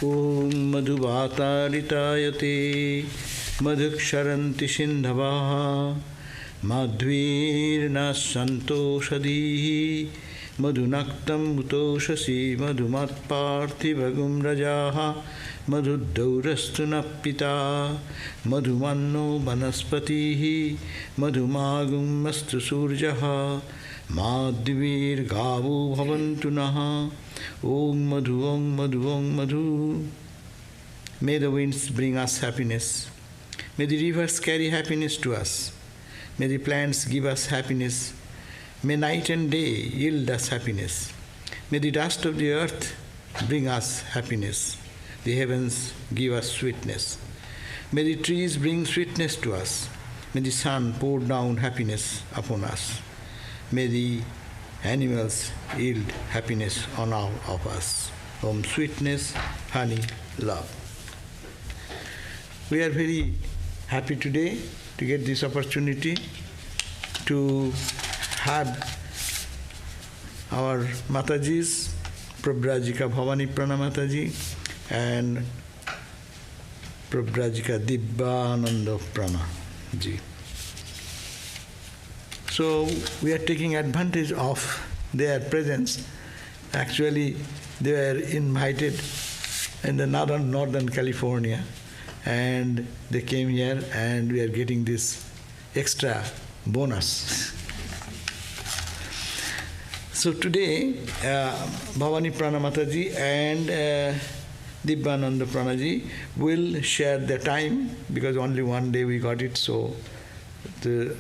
Om madhuvatarитayate madhuksharanti sindhavaha madhvirna santoshadihi madhunaktam utoshasi madhumatparthivagum rajaha madhudaurastu nappita madhumanno vanaspatihi madhumagum mastu surjaha madhvir gavu bhavantu naha. Om Madhu, Om Madhu, Om Madhu. May the winds bring us happiness. May the rivers carry happiness to us. May the plants give us happiness. May night and day yield us happiness. May the dust of the earth bring us happiness. The heavens give us sweetness. May the trees bring sweetness to us. May the sun pour down happiness upon us. May the animals yield happiness on all of us. Om sweetness, honey, love. We are very happy today to get this opportunity to have our Matajis, Pravrajika Bhavaniprana Mataji and Pravrajika Divyanandaprana ji. So we are taking advantage of their presence. Actually, they were invited in the northern California, and they came here, and we are getting this extra bonus. So today, Bhavaniprana Mataji and Divyanandaprana ji will share their time, because only one day we got it, so the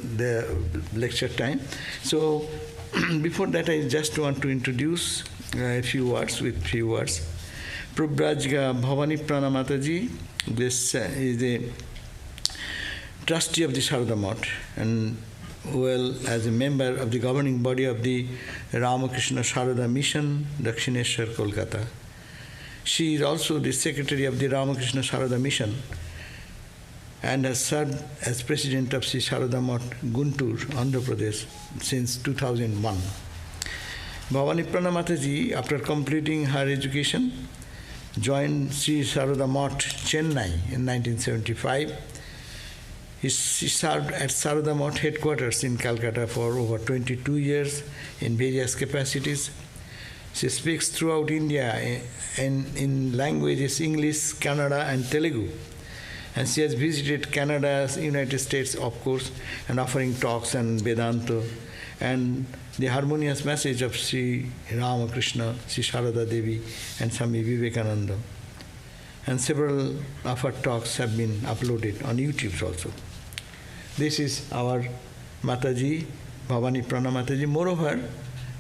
lecture time. So before that, I just want to introduce a few words. Pravrajika Bhavaniprana Mataji, this is a trustee of the Sarada Math, and well, as a member of the governing body of the Ramakrishna Sarada Mission, Dakshineshwar, Kolkata. She is also the secretary of the Ramakrishna Sarada Mission and has served as president of Sri Sarada Math, Guntur, Andhra Pradesh since 2001. Bhavaniprana Mataji, after completing her education, joined Sri Sarada Math, Chennai in 1975. She served at Sarada Math headquarters in Calcutta for over 22 years in various capacities. She speaks throughout India in languages English, Kannada and Telugu. And she has visited Canada, United States, of course, and offering talks on Vedanta and the harmonious message of Sri Ramakrishna, Sri Sarada Devi, and Swami Vivekananda. And several of her talks have been uploaded on YouTube also. This is our Mataji, Bhavaniprana Mataji. Moreover,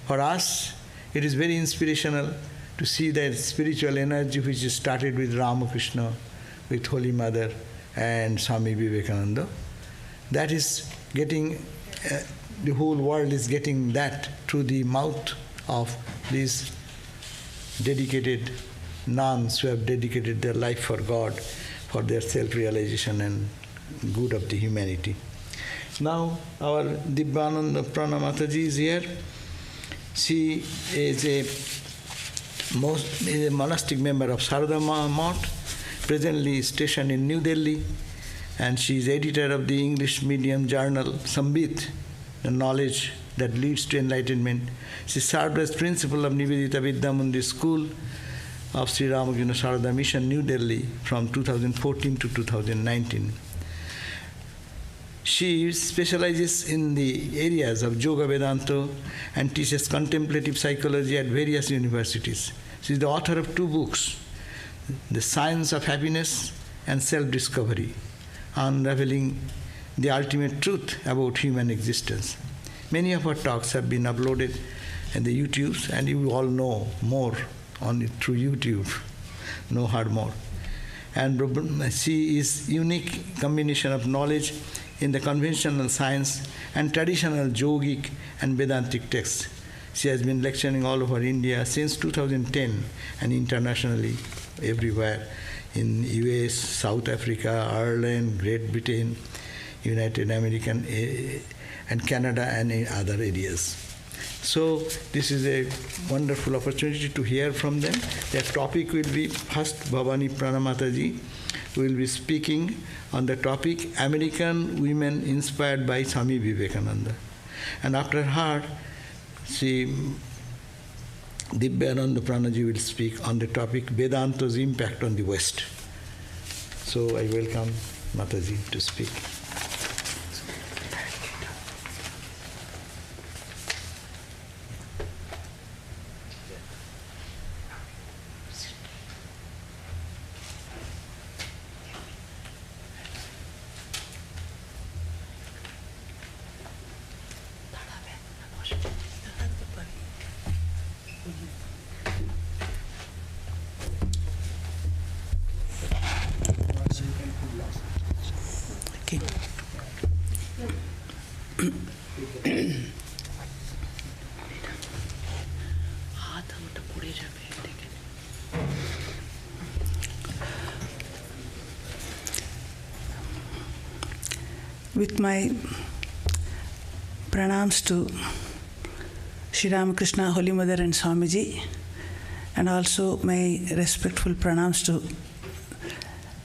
for us, it is very inspirational to see that spiritual energy which is started with Ramakrishna, with Holy Mother and Swami Vivekananda. That is getting, the whole world is getting that through the mouth of these dedicated nuns who have dedicated their life for God, for their self-realization and good of the humanity. Now our Divyanandaprana Mataji is here. She is a monastic member of Sarada Math, presently stationed in New Delhi, and she is editor of the English medium journal Sambit, the knowledge that leads to enlightenment. She served as principal of Nivedita Vidyamundi School of Sri Ramakrishna Sarada Mission, New Delhi from 2014 to 2019. She specializes in the areas of Yoga Vedanta and teaches contemplative psychology at various universities. She is the author of 2 books, The Science of Happiness and Self-Discovery, unraveling the ultimate truth about human existence. Many of her talks have been uploaded in the YouTubes, and you all know more on it through YouTube, know her more. And she is unique combination of knowledge in the conventional science and traditional yogic and Vedantic texts. She has been lecturing all over India since 2010 and internationally everywhere in US, South Africa, Ireland, Great Britain, United American, and Canada and in other areas. So this is a wonderful opportunity to hear from them. Their topic will be first Bhavaniprana Mataji will be speaking on the topic American Women Inspired by Swami Vivekananda. And after her, Sri Divyanandaprana will speak on the topic Vedanta's impact on the West. So I welcome Mataji to speak. With my pranams to Sri Ramakrishna, Holy Mother and Swamiji, and also my respectful pranams to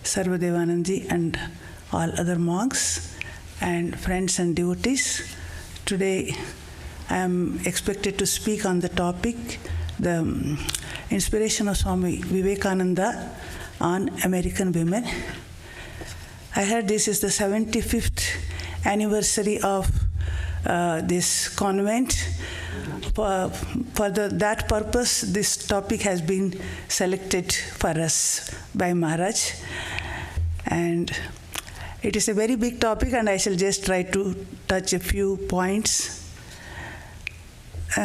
Sarvadevanandji and all other monks and friends and devotees. Today I am expected to speak on the topic, the inspiration of Swami Vivekananda on American women. I heard this is the 75th anniversary of this convent. For that purpose, this topic has been selected for us by Maharaj. And it is a very big topic, and I shall just try to touch a few points.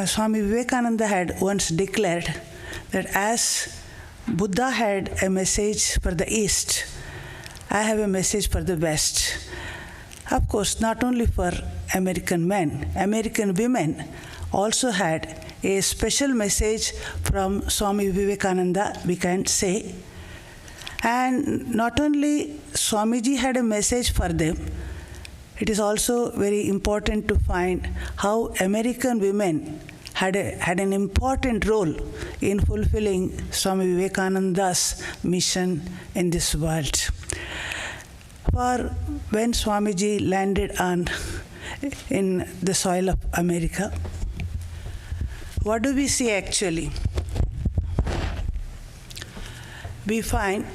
Swami Vivekananda had once declared that as Buddha had a message for the East, I have a message for the West. Of course, not only for American men, American women also had a special message from Swami Vivekananda, we can say. And not only Swamiji had a message for them, it is also very important to find how American women had an important role in fulfilling Swami Vivekananda's mission in this world. For when Swamiji landed in the soil of America, what do we see actually? We find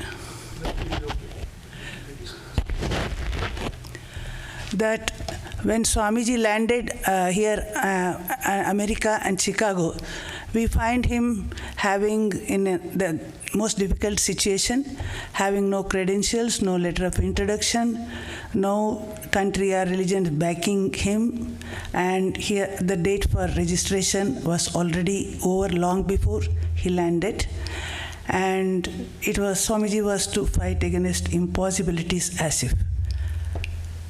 that when Swamiji landed here, America and Chicago, we find him having in the most difficult situation, having no credentials, no letter of introduction, no country or religion backing him, and here the date for registration was already over long before he landed. And Swamiji was to fight against impossibilities as if.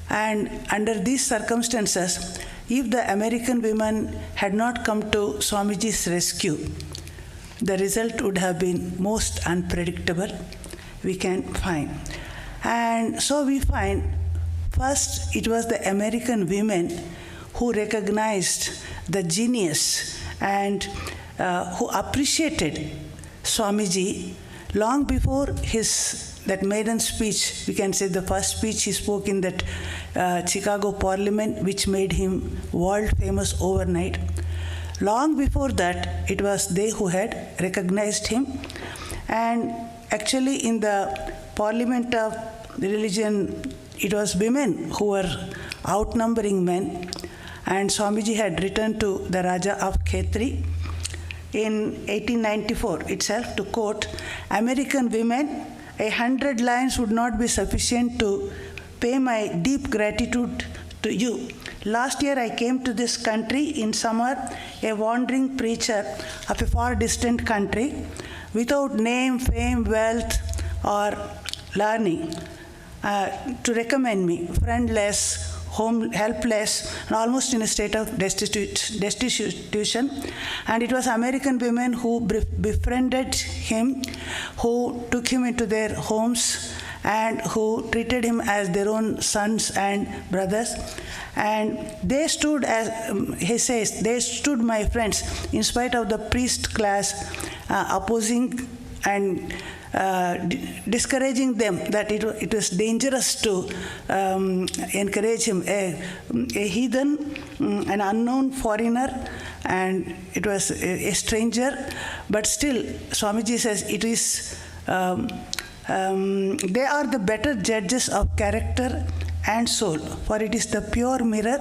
And under these circumstances, if the American women had not come to Swamiji's rescue, the result would have been most unpredictable, we can find. And so we find, first, it was the American women who recognized the genius and who appreciated Swamiji long before that maiden speech. We can say the first speech he spoke in that Chicago Parliament, which made him world famous overnight. Long before that, it was they who had recognized him. And actually in the Parliament of the religion, it was women who were outnumbering men. And Swamiji had written to the Raja of Khetri in 1894 itself to quote, "American women, 100 lines would not be sufficient to pay my deep gratitude to you. Last year I came to this country in summer, a wandering preacher of a far distant country, without name, fame, wealth, or learning, to recommend me, friendless, helpless, and almost in a state of destitution. And it was American women who befriended him, who took him into their homes and who treated him as their own sons and brothers. And they stood, as he says, they stood, my friends, in spite of the priest class opposing and discouraging them, that it was dangerous to encourage him, a heathen, an unknown foreigner, and it was a stranger. But still, Swamiji says it is, they are the better judges of character and soul, for it is the pure mirror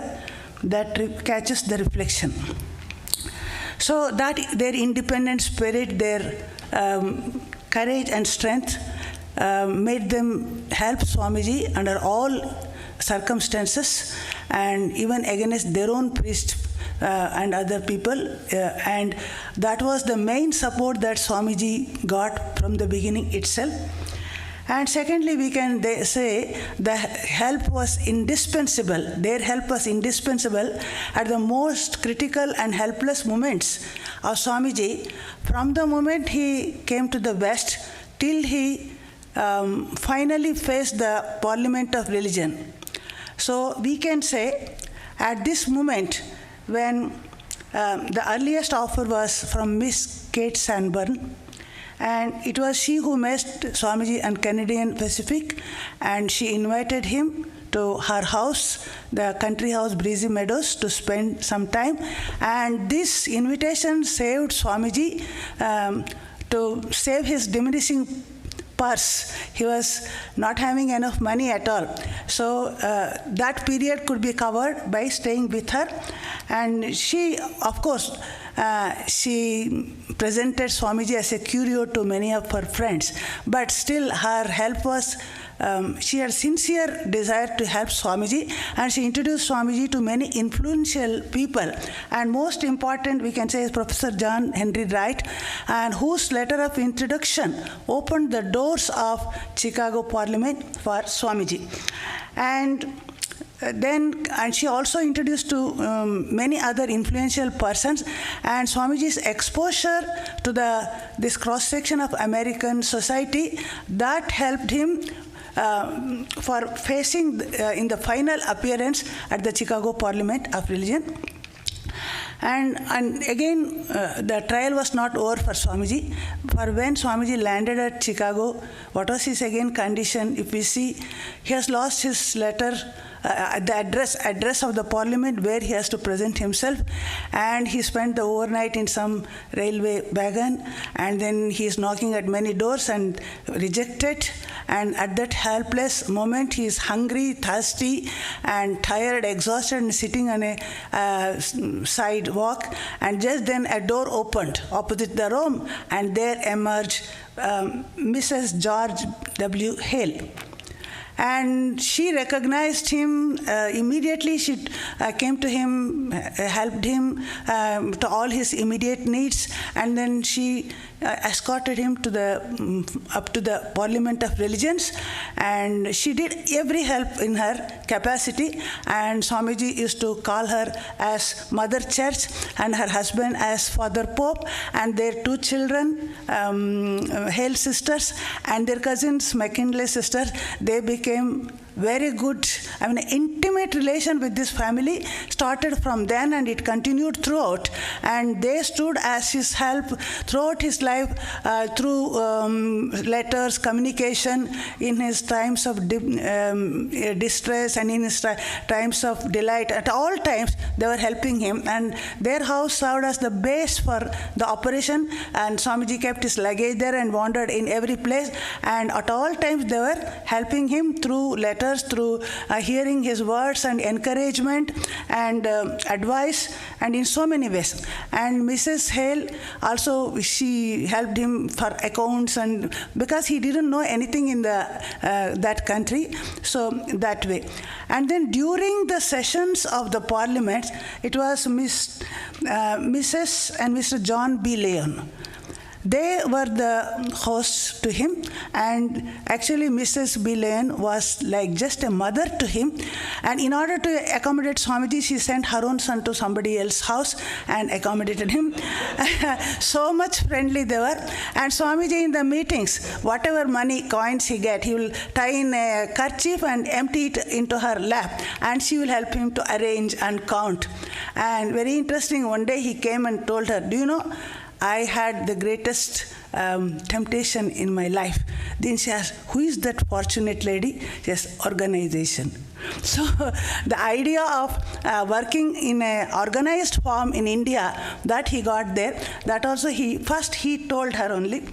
that catches the reflection. So that their independent spirit, their courage and strength made them help Swamiji under all circumstances, and even against their own priests and other people. And that was the main support that Swamiji got from the beginning itself. And secondly, we can say the help was indispensable. Their help was indispensable at the most critical and helpless moments of Swamiji, from the moment he came to the West till he finally faced the Parliament of Religion. So we can say at this moment, when the earliest offer was from Miss Kate Sanborn, and it was she who met Swamiji on Canadian Pacific, and she invited him to her house, the country house Breezy Meadows, to spend some time. And this invitation saved Swamiji to save his diminishing purse. He was not having enough money at all. So that period could be covered by staying with her. And she, of course, she presented Swamiji as a curio to many of her friends. But still, her help was, she had sincere desire to help Swamiji, and she introduced Swamiji to many influential people. And most important, we can say, is Professor John Henry Wright, and whose letter of introduction opened the doors of Chicago Parliament for Swamiji. And she also introduced to many other influential persons, and Swamiji's exposure to this cross-section of American society, that helped him for facing in the final appearance at the Chicago Parliament of Religion. And again, the trial was not over for Swamiji. For when Swamiji landed at Chicago, what was his again condition? If we see, he has lost his letter, the address of the Parliament where he has to present himself, and he spent the overnight in some railway wagon, and then he is knocking at many doors and rejected. And at that helpless moment, he is hungry, thirsty, and tired, exhausted, and sitting on a sidewalk. And just then a door opened opposite the room, and there emerged Mrs. George W. Hale. And she recognized him immediately. She came to him, helped him to all his immediate needs, and then she escorted him to up to the Parliament of Religions, and she did every help in her capacity. And Swamiji used to call her as Mother Church, and her husband as Father Pope, and their two children, Hale sisters, and their cousins, McKinley sisters. They became very good, intimate relation with this family started from then, and it continued throughout. And they stood as his help throughout his life, through letters, communication, in his times of distress and in his times of delight. At all times, they were helping him, and their house served as the base for the operation. And Swamiji kept his luggage there and wandered in every place, and at all times they were helping him through letters, through hearing his words and encouragement and advice, and in so many ways. And Mrs. Hale also, she helped him for accounts, and because he didn't know anything in that country, so that way. And then during the sessions of the Parliament, it was Mrs. and Mr. John B. Leon. They were the hosts to him, and actually Mrs. B. Lane was like just a mother to him. And in order to accommodate Swamiji, she sent her own son to somebody else's house and accommodated him. So much friendly they were. And Swamiji in the meetings, whatever money, coins he get, he will tie in a kerchief and empty it into her lap, and she will help him to arrange and count. And very interesting, one day he came and told her, do you know, I had the greatest temptation in my life. Then she asked, who is that fortunate lady? She says, organization. So the idea of working in an organized form in India, that he got there, that also he told her only.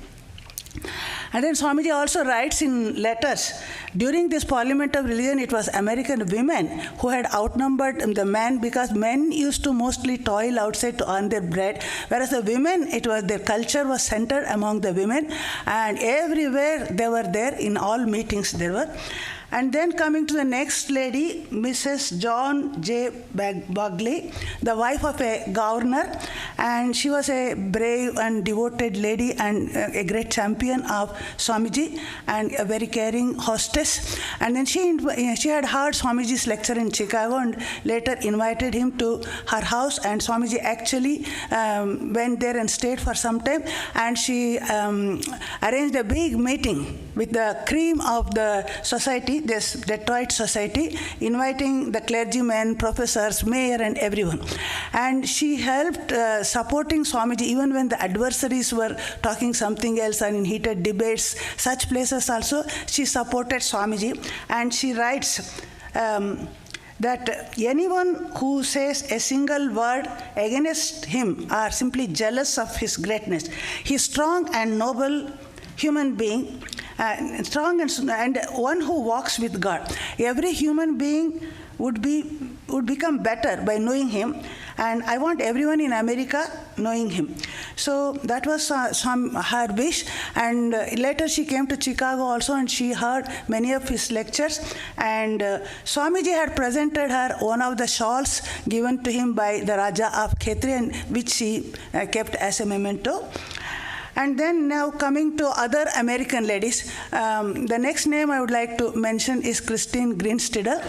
And then Swamiji also writes in letters, during this Parliament of Religion, it was American women who had outnumbered the men, because men used to mostly toil outside to earn their bread, whereas the women, their culture was centered among the women, and everywhere they were there, in all meetings they were. And then coming to the next lady, Mrs. John J. Bugley, the wife of a governor, and she was a brave and devoted lady and a great champion of Swamiji and a very caring hostess. And then she had heard Swamiji's lecture in Chicago and later invited him to her house, and Swamiji actually went there and stayed for some time, and she arranged a big meeting with the cream of the society, this Detroit society, inviting the clergymen, professors, mayor, and everyone. And she helped supporting Swamiji even when the adversaries were talking something else and in heated debates. Such places also she supported Swamiji. And she writes that anyone who says a single word against him are simply jealous of his greatness. He is strong and noble human being, strong and one who walks with God. Every human being would become better by knowing him, and I want everyone in America knowing him. So that was her wish, and later she came to Chicago also, and she heard many of his lectures, and Swamiji had presented her one of the shawls given to him by the Raja of Khetri, which she kept as a memento. And then now coming to other American ladies, the next name I would like to mention is Christine Greenstidel.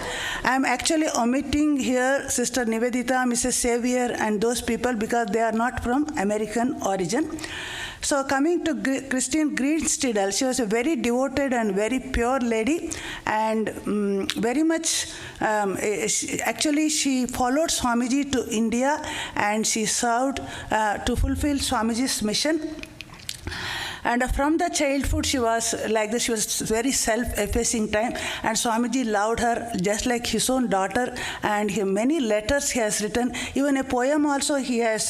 I am actually omitting here Sister Nivedita, Mrs. Xavier, and those people because they are not from American origin. So coming to Christine Greenstidel, she was a very devoted and very pure lady, and very much, actually she followed Swamiji to India, and she served to fulfill Swamiji's mission. And from the childhood, she was like this. She was very self-effacing time, and Swamiji loved her just like his own daughter. And many letters he has written, even a poem also he has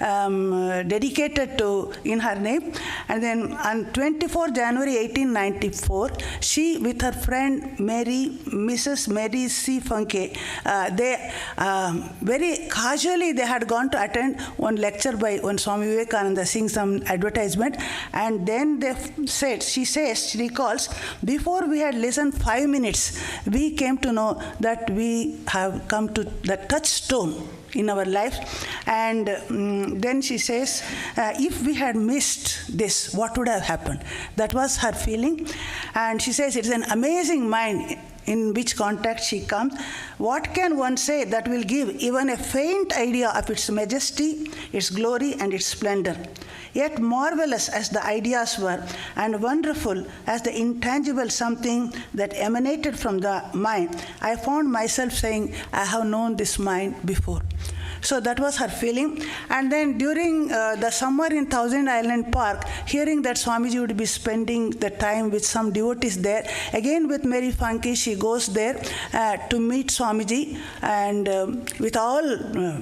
dedicated to in her name. And then on 24 January 1894, she with her friend Mrs. Mary C. Funke, they very casually they had gone to attend one lecture by one Swami Vivekananda, seeing some advertisement, and then she recalls, before we had listened 5 minutes, we came to know that we have come to the touchstone in our life. And then she says, if we had missed this, what would have happened? That was her feeling. And she says, it's an amazing mind in which contact she comes. What can one say that will give even a faint idea of its majesty, its glory, and its splendor? Yet marvelous as the ideas were, and wonderful as the intangible something that emanated from the mind, I found myself saying, I have known this mind before. So that was her feeling. And then during the summer in Thousand Island Park, hearing that Swamiji would be spending the time with some devotees there, again with Mary Funke, she goes there to meet Swamiji, and with all,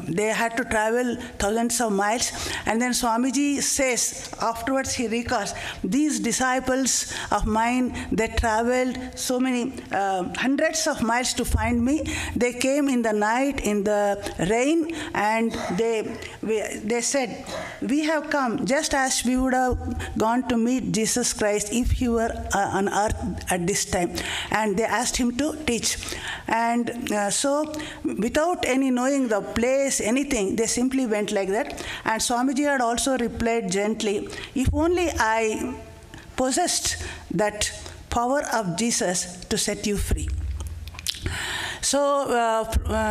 they had to travel thousands of miles. And then Swamiji says, afterwards he recalls, these disciples of mine, they traveled so many hundreds of miles to find me. They came in the night, in the rain, and they said, we have come just as we would have gone to meet Jesus Christ if he were on earth at this time. And they asked him to teach. And so without any knowing the place, anything, they simply went like that. And Swamiji had also replied gently, if only I possessed that power of Jesus to set you free. So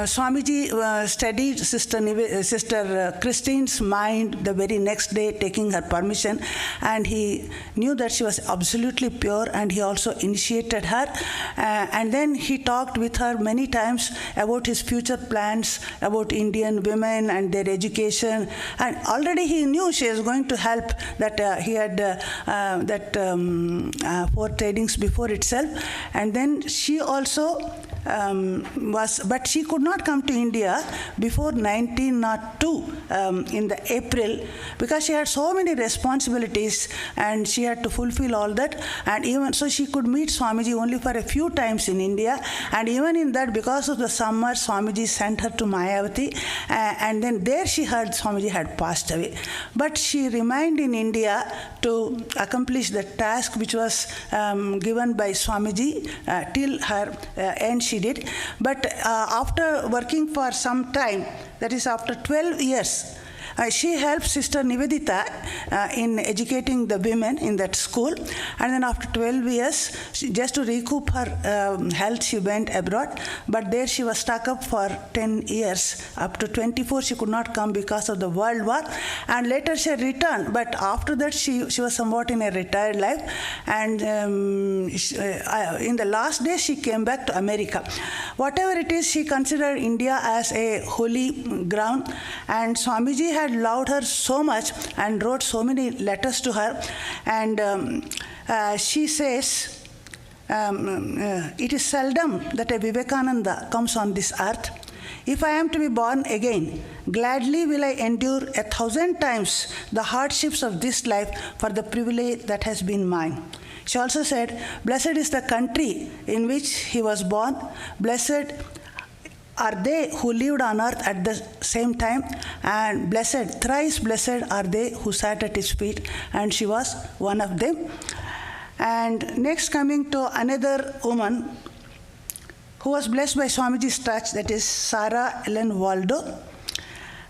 Swamiji studied Sister Christine's mind the very next day, taking her permission, and he knew that she was absolutely pure, and he also initiated her. And then he talked with her many times about his future plans, about Indian women and their education. And already he knew she was going to help, that he had four tradings before itself. And then she also but she could not come to India before 1902 in the April, because she had so many responsibilities and she had to fulfill all that. And even so, she could meet Swamiji only for a few times in India, and even in that, because of the summer, Swamiji sent her to Mayavati, and then there she heard Swamiji had passed away. But she remained in India to accomplish the task which was given by Swamiji till her end she did. But after working for some time, that is after 12 years, she helped Sister Nivedita in educating the women in that school. And then after 12 years, just to recoup her health, she went abroad. But there she was stuck up for 10 years. Up to 24, she could not come because of the World War. And later she returned. But after that, she was somewhat in a retired life. And in the last days, she came back to America. Whatever it is, she considered India as a holy ground. And Swamiji had loved her so much and wrote so many letters to her. And she says, it is seldom that a Vivekananda comes on this earth. If I am to be born again, gladly will I endure 1,000 times the hardships of this life for the privilege that has been mine. She also said, blessed is the country in which he was born. Blessed are they who lived on earth at the same time, and blessed, thrice blessed are they who sat at his feet, and she was one of them. And next, coming to another woman who was blessed by Swamiji's touch, that is Sarah Ellen Waldo.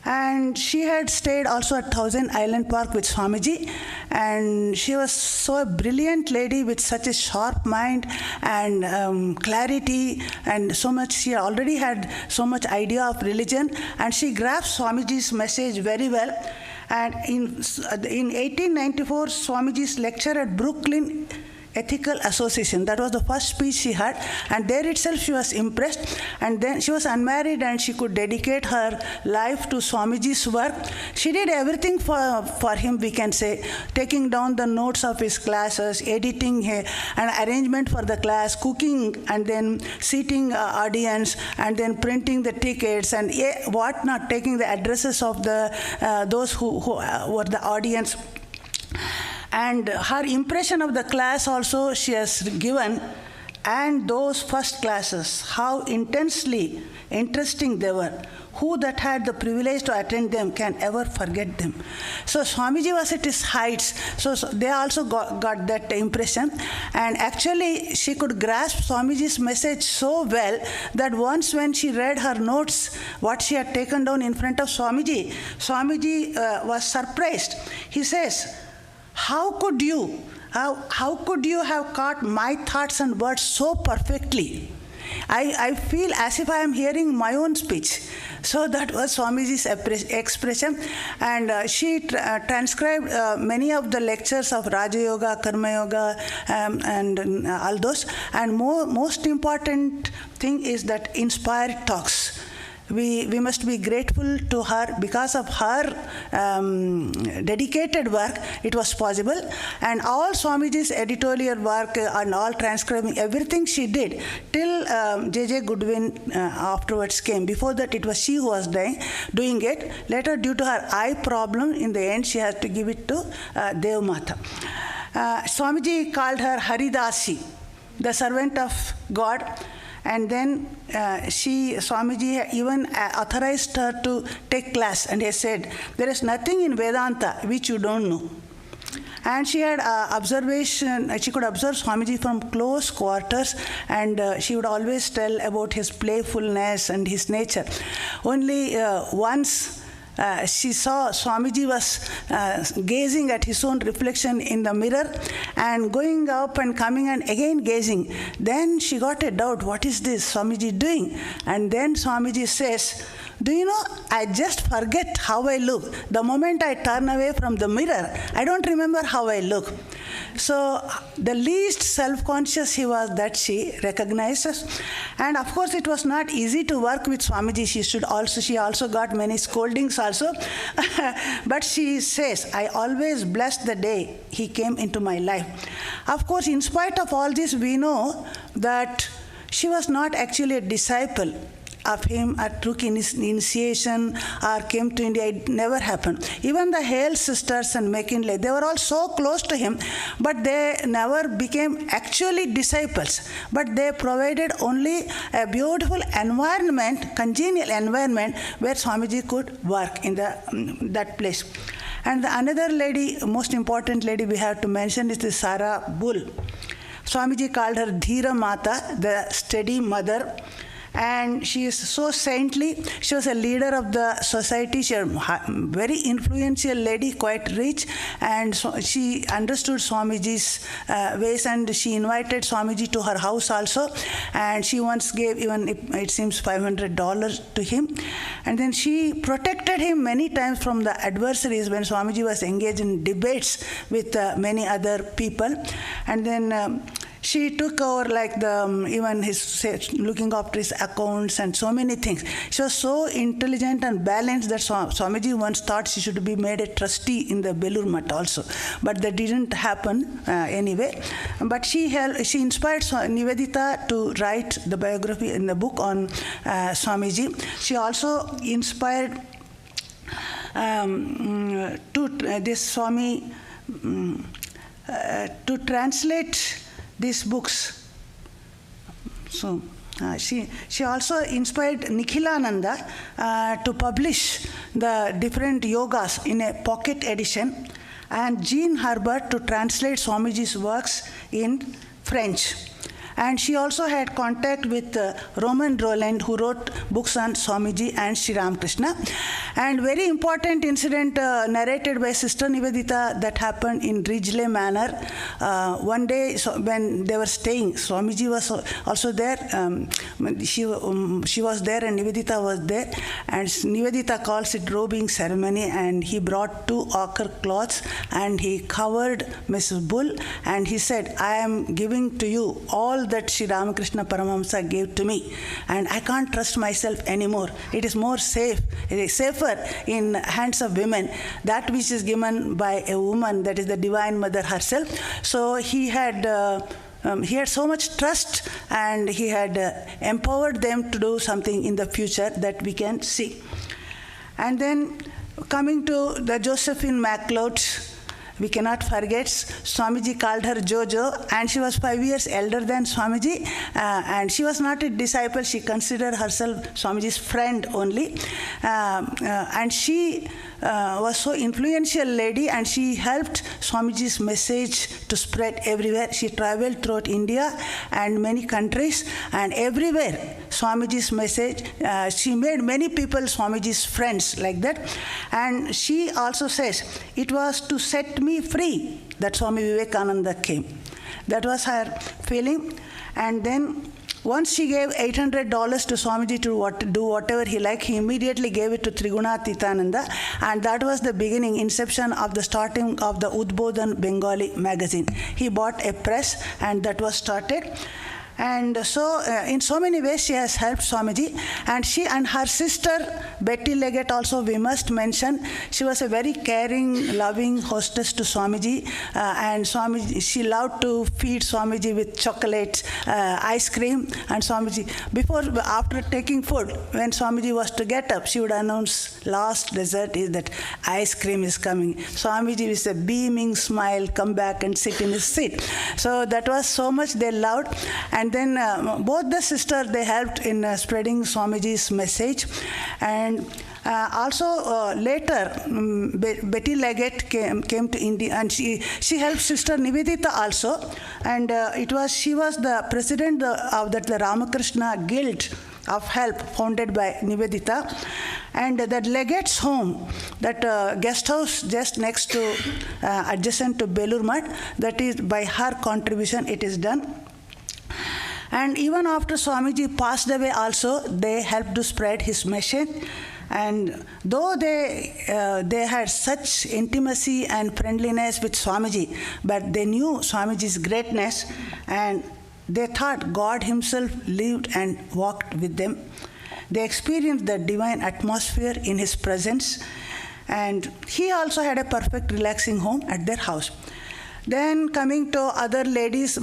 And she had stayed also at Thousand Island Park with Swamiji, and she was so a brilliant lady with such a sharp mind and clarity, and so much, she already had so much idea of religion, and she grasped Swamiji's message very well. And in 1894, Swamiji's lecture at Brooklyn Ethical Association, that was the first speech she had, and there itself she was impressed. And then she was unmarried and she could dedicate her life to Swamiji's work. She did everything for him, we can say, taking down the notes of his classes, editing an arrangement for the class, cooking, and then seating audience, and then printing the tickets and whatnot, taking the addresses of the those who were the audience. And her impression of the class also she has given, and those first classes, how intensely interesting they were. Who that had the privilege to attend them can ever forget them? So Swamiji was at his heights, so they also got that impression. And actually she could grasp Swamiji's message so well that once when she read her notes, what she had taken down in front of Swamiji, Swamiji was surprised. He says, how could you have caught my thoughts and words so perfectly? I feel as if I am hearing my own speech. So that was Swamiji's expression. And she transcribed many of the lectures of Raja Yoga, Karma Yoga, and all those. And most important thing is that inspired talks. We must be grateful to her. Because of her dedicated work, it was possible. And all Swamiji's editorial work and all transcribing, everything she did, till J.J. Goodwin afterwards came. Before that, it was she who was doing it. Later, due to her eye problem, in the end, she had to give it to Dev Mata. Swamiji called her Haridasi, the servant of God. And then Swamiji even authorized her to take class, and he said, there is nothing in Vedanta which you don't know. And she had she could observe Swamiji from close quarters, and she would always tell about his playfulness and his nature. Only once she saw Swamiji was gazing at his own reflection in the mirror and going up and coming and again gazing. Then she got a doubt, what is this Swamiji doing? And then Swamiji says, do you know, I just forget how I look. The moment I turn away from the mirror, I don't remember how I look. So the least self-conscious he was that she recognizes. And of course it was not easy to work with Swamiji. She also got many scoldings also. But she says, I always blessed the day he came into my life. Of course, in spite of all this, we know that she was not actually a disciple of him or took initiation or came to India. It never happened. Even the Hale sisters and McLeod, they were all so close to him, but they never became actually disciples. But they provided only a beautiful environment, congenial environment, where Swamiji could work in that place. And another lady, most important lady we have to mention, is the Sara Bull. Swamiji called her Dhira Mata, the steady mother. And she is so saintly. She was a leader of the society. She was a very influential lady, quite rich. And so she understood Swamiji's ways, and she invited Swamiji to her house also. And she once gave, even it seems, $500 to him. And then she protected him many times from the adversaries when Swamiji was engaged in debates with many other people. And then she took over even his looking after his accounts and so many things. She was so intelligent and balanced that Swamiji once thought she should be made a trustee in the Belur Math also. But that didn't happen anyway. But she inspired Nivedita to write the biography in the book on Swamiji. She also inspired this Swami to translate these books. So she also inspired Nikhilananda to publish the different yogas in a pocket edition, and Jean Herbert to translate Swamiji's works in French. And she also had contact with Roman Roland, who wrote books on Swamiji and Sri Ramakrishna. And very important incident narrated by Sister Nivedita that happened in Ridgely Manor. One day when they were staying, Swamiji was also there. She was there and Nivedita was there. And Nivedita calls it robing ceremony, and he brought 2 ochre cloths and he covered Mrs. Bull, and he said, I am giving to you all that Sri Ramakrishna Paramahamsa gave to me, and I can't trust myself anymore. It is more safe, it is safer in hands of women, that which is given by a woman, that is the Divine Mother herself. So he had so much trust, and he had empowered them to do something in the future that we can see. And then coming to the Josephine McLeod, we cannot forget, Swamiji called her Jojo, and she was 5 years elder than Swamiji, and she was not a disciple. She considered herself Swamiji's friend only, and she was so influential lady, and she helped Swamiji's message to spread everywhere. She traveled throughout India and many countries, and everywhere Swamiji's message, she made many people Swamiji's friends like that. And she also says, it was to set me free that Swami Vivekananda came. That was her feeling. And then once she gave $800 to Swamiji to do whatever he liked, he immediately gave it to Trigunaatitananda, and that was the beginning, inception of the starting of the Udbodhan Bengali magazine. He bought a press, and that was started. And so, in so many ways, she has helped Swamiji. And she and her sister, Betty Leggett, also we must mention, she was a very caring, loving hostess to Swamiji. And Swamiji, she loved to feed Swamiji with chocolate, ice cream. And Swamiji, after taking food, when Swamiji was to get up, she would announce, last dessert is that ice cream is coming. Swamiji with a beaming smile, come back and sit in his seat. So that was so much they loved. And And then both the sisters, they helped in spreading Swamiji's message. And also later, Betty Leggett came to India, and she helped Sister Nivedita also. And she was the president of the Ramakrishna Guild of Help, founded by Nivedita. And that Leggett's home, that guest house just next to, adjacent to Belur Math, that is by her contribution it is done. And even after Swamiji passed away also, they helped to spread his message. And though they had such intimacy and friendliness with Swamiji, but they knew Swamiji's greatness, and they thought God himself lived and walked with them. They experienced the divine atmosphere in his presence, and he also had a perfect relaxing home at their house. Then coming to other ladies,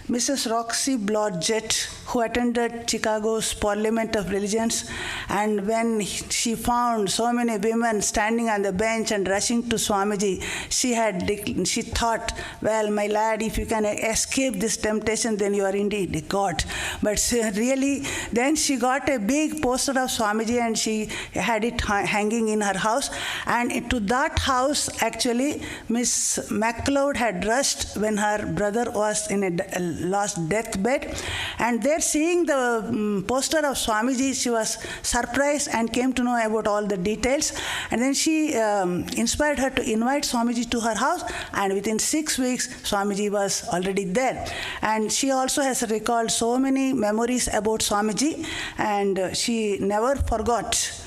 Mrs. Roxy Blodgett, who attended Chicago's Parliament of Religions, and when she found so many women standing on the bench and rushing to Swamiji, she thought, well, my lad, if you can escape this temptation, then you are indeed a god. But really, then she got a big poster of Swamiji and she had it hanging in her house. And to that house, actually, Miss McLeod had rushed when her brother was in a last deathbed. And there, seeing the poster of Swamiji, she was surprised and came to know about all the details. And then she inspired her to invite Swamiji to her house, and within 6 weeks, Swamiji was already there. And she also has recalled so many memories about Swamiji, and she never forgot.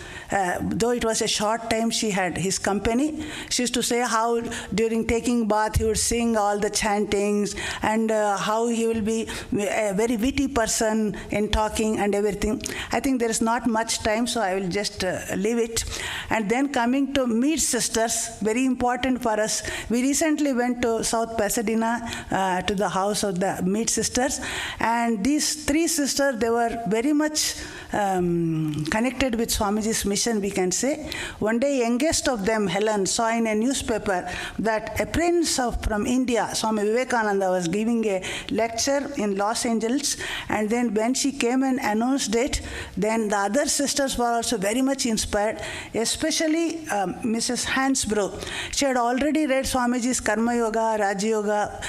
Though it was a short time she had his company, she used to say how during taking bath he would sing all the chantings, and how he will be a very witty person in talking and everything. I think there is not much time, so I will just leave it. And then coming to Mead sisters, very important for us. We recently went to South Pasadena to the house of the Mead sisters, and these three sisters, they were very much connected with Swamiji's mission, we can say. One day, youngest of them, Helen, saw in a newspaper that a prince from India, Swami Vivekananda, was giving a lecture in Los Angeles. And then when she came and announced it, then the other sisters were also very much inspired, especially Mrs. Hansbrough. She had already read Swamiji's Karma Yoga, Raja Yoga,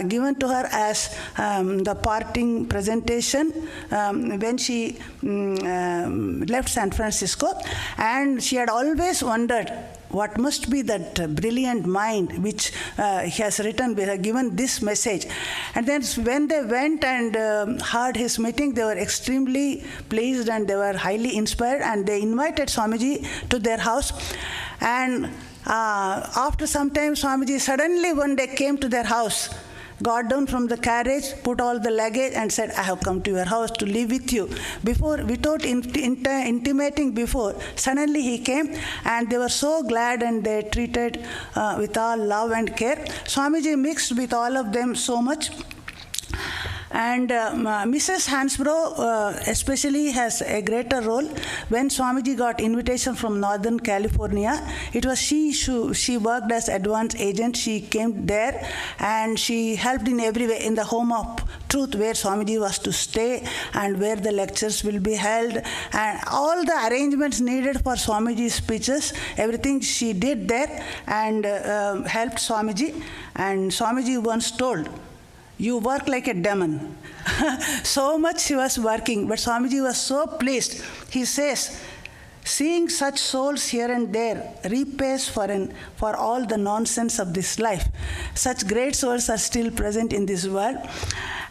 given to her as the parting presentation when she left San Francisco, and she had always wondered what must be that brilliant mind which he has written, given this message. And then when they went and heard his meeting, they were extremely pleased and they were highly inspired, and they invited Swamiji to their house. And after some time, Swamiji suddenly one day came to their house, got down from the carriage, put all the luggage, and said, I have come to your house to live with you. Without intimating before, suddenly he came, and they were so glad, and they treated with all love and care. Swamiji mixed with all of them so much. And Mrs. Hansbrough especially has a greater role. When Swamiji got invitation from Northern California, it was she worked as advance agent. She came there and she helped in every way in the home of truth where Swamiji was to stay and where the lectures will be held, and all the arrangements needed for Swamiji's speeches, everything she did there and helped Swamiji. And Swamiji once told, you work like a demon. So much she was working, but Swamiji was so pleased. He says, seeing such souls here and there repays for all the nonsense of this life. Such great souls are still present in this world.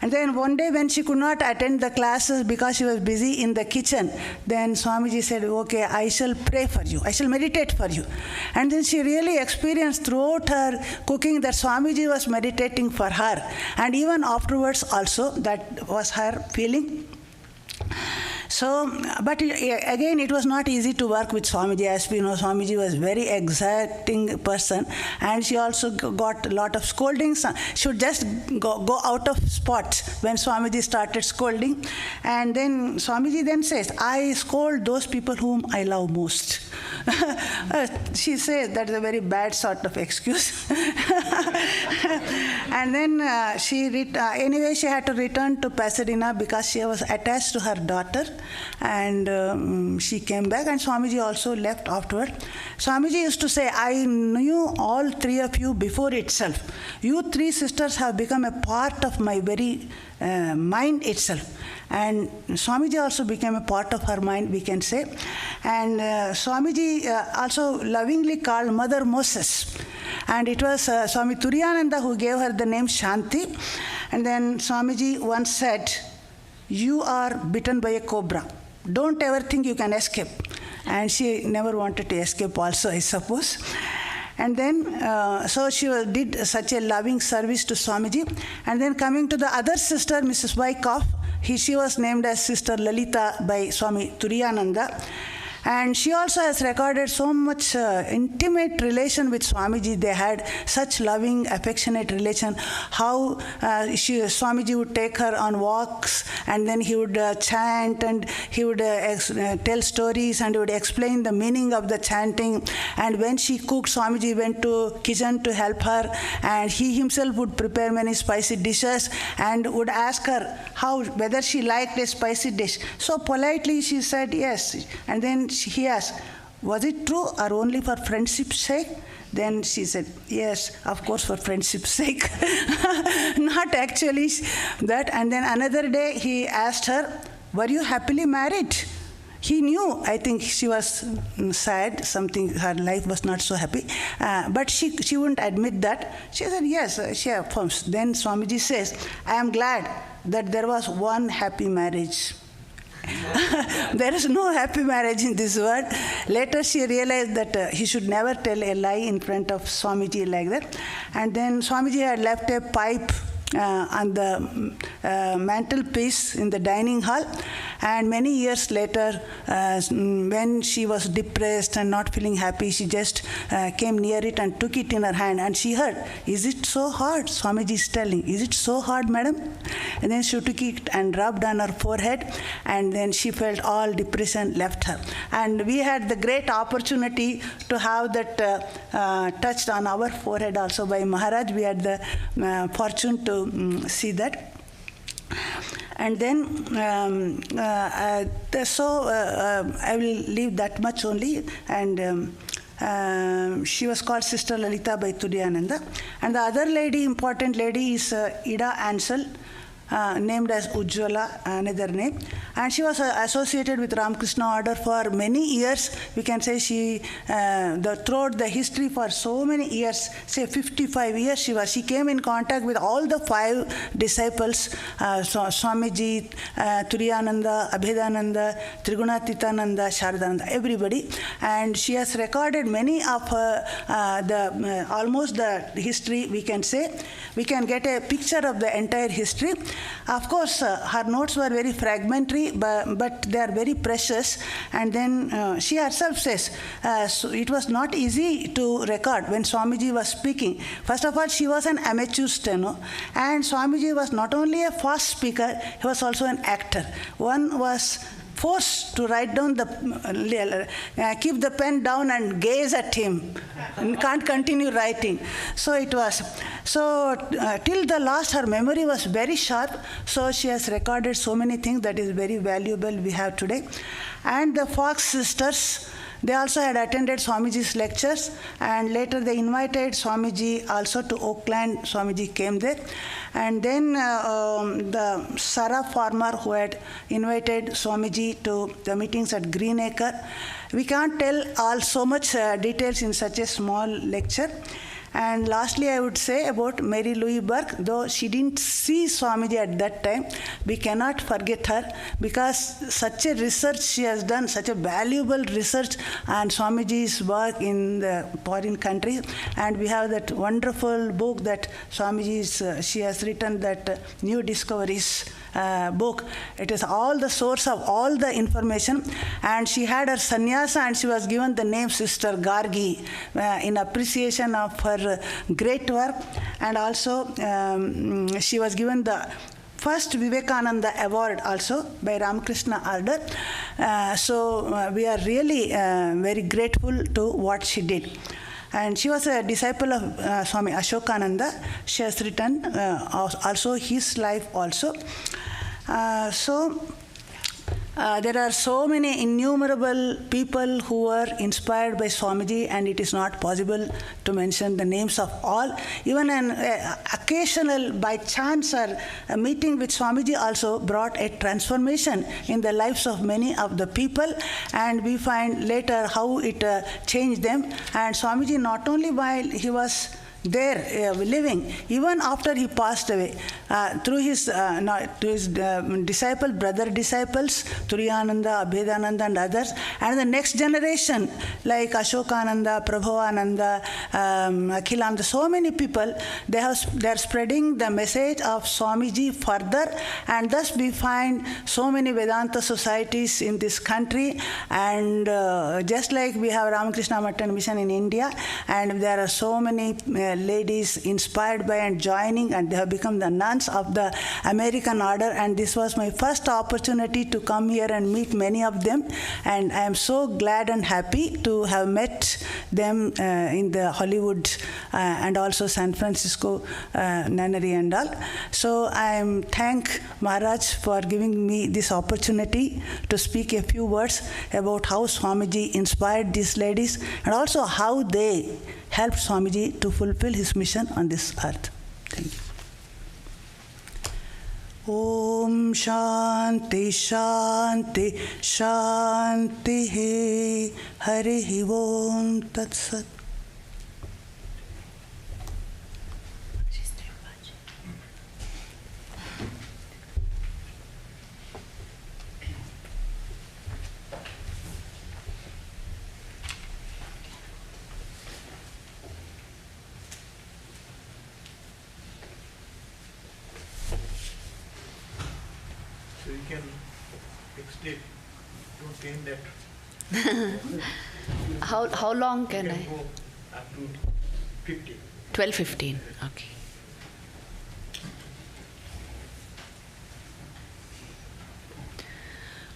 And then one day when she could not attend the classes because she was busy in the kitchen, then Swamiji said, okay, I shall pray for you. I shall meditate for you. And then she really experienced throughout her cooking that Swamiji was meditating for her. And even afterwards also, that was her feeling. So, but again, it was not easy to work with Swamiji. As we know, Swamiji was a very exacting person, and she also got a lot of scoldings. She would just go out of spot when Swamiji started scolding. And then Swamiji then says, I scold those people whom I love most. She says that's a very bad sort of excuse. And then anyway, she had to return to Pasadena because she was attached to her daughter, and she came back, and Swamiji also left afterward. Swamiji used to say, I knew all three of you before itself. You three sisters have become a part of my very mind itself. And Swamiji also became a part of her mind, we can say. And Swamiji also lovingly called Mother Moses. And it was Swami Turiyananda who gave her the name Shanti. And then Swamiji once said, you are bitten by a cobra. Don't ever think you can escape. And she never wanted to escape also, I suppose. And then, so she did such a loving service to Swamiji. And then coming to the other sister, Mrs. Wyckoff, she was named as Sister Lalita by Swami Turiyananda. And she also has recorded so much intimate relation with Swamiji. They had such loving, affectionate relation. How Swamiji would take her on walks, and then he would chant, and he would tell stories, and he would explain the meaning of the chanting. And when she cooked, Swamiji went to kitchen to help her, and he himself would prepare many spicy dishes and would ask her whether she liked a spicy dish. So politely she said yes. And then he asked, was it true or only for friendship's sake? Then she said, yes, of course, for friendship's sake. Not actually that. And then another day he asked her, were you happily married? He knew, I think she was sad, her life was not so happy. But she wouldn't admit that. She said, yes, she affirms. Then Swamiji says, I am glad that there was one happy marriage. There is no happy marriage in this world. Later she realized that he should never tell a lie in front of Swamiji like that. And then Swamiji had left a pipe on the mantelpiece in the dining hall. And many years later, when she was depressed and not feeling happy, she just came near it and took it in her hand. And she heard, is it so hard? Swamiji is telling, is it so hard, madam? And then she took it and rubbed on her forehead. And then she felt all depression left her. And we had the great opportunity to have that touched on our forehead also by Maharaj. We had the fortune to see that. And then, I will leave that much only. And she was called Sister Lalita by Turiyananda. And the other lady, important lady, is Ida Ansel, named as Ujjwala, another name. And she was associated with Ramakrishna order for many years. We can say she, throughout the history for so many years, say 55 years she came in contact with all the 5 disciples, Swamiji, Turiyananda, Abhedananda, Trigunatitananda, Sharadananda, everybody. And she has recorded many of almost the history, we can say. We can get a picture of the entire history. Of course, her notes were very fragmentary, but they are very precious. And then she herself says, so it was not easy to record when Swamiji was speaking. First of all, she was an amateur steno, and Swamiji was not only a fast speaker, he was also an actor. One was forced to write down keep the pen down and gaze at him, and can't continue writing. So it was. So till the last, her memory was very sharp. So she has recorded so many things that is very valuable we have today. And the Fox sisters, they also had attended Swamiji's lectures, and later they invited Swamiji also to Oakland. Swamiji came there. And then the Sarah farmer who had invited Swamiji to the meetings at Greenacre. We can't tell so much details in such a small lecture. And lastly, I would say about Mary Louise Burke, though she didn't see Swamiji at that time, we cannot forget her, because such a research she has done, such a valuable research on Swamiji's work in the foreign countries. And we have that wonderful book that she has written, that New Discoveries book. It is all the source of all the information. And she had her sannyasa, and she was given the name Sister Gargi in appreciation of her great work. And also she was given the first Vivekananda award also by Ramakrishna order. So we are really very grateful to what she did. And she was a disciple of Swami Ashokananda. She has written also his life also. There are so many innumerable people who were inspired by Swamiji, and it is not possible to mention the names of all. Even an occasional, by chance, or a meeting with Swamiji also brought a transformation in the lives of many of the people, and we find later how it changed them. And Swamiji, not only while he was there living, even after he passed away, through his brother disciples, Turiyananda, Abhedananda and others, and the next generation like Ashokananda, Prabhavananda, Akhilananda, so many people, they are spreading the message of Swamiji further, and thus we find so many Vedanta societies in this country, and just like we have Ramakrishna Math Mission in India, and there are so many ladies inspired by and joining, and they have become the nuns of the American order, and this was my first opportunity to come here and meet many of them, and I am so glad and happy to have met them in the Hollywood and also San Francisco nunnery and all. So I am thank Maharaj for giving me this opportunity to speak a few words about how Swamiji inspired these ladies, and also how they helped Swamiji to fulfill his mission on this earth. Thank you. Om Shanti Shanti Shanti Hari Om Tat Sat. So you can explain, don't end that. How long can I? Go up to 15. 12:15. Okay.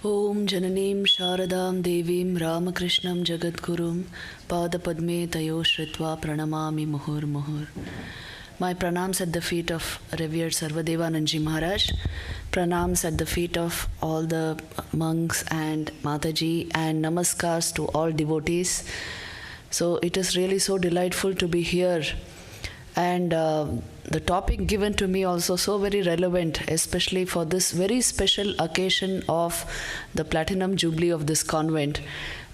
Om Jananim Sharadam Devim Ramakrishnam Jagadgurum Padapadme Tayo Shritva Pranamami Muhur Muhur. My pranams at the feet of revered Sarvadevanandji Maharaj, pranams at the feet of all the monks and Mataji, and namaskars to all devotees. So it is really so delightful to be here, and the topic given to me also so very relevant, especially for this very special occasion of the Platinum Jubilee of this convent,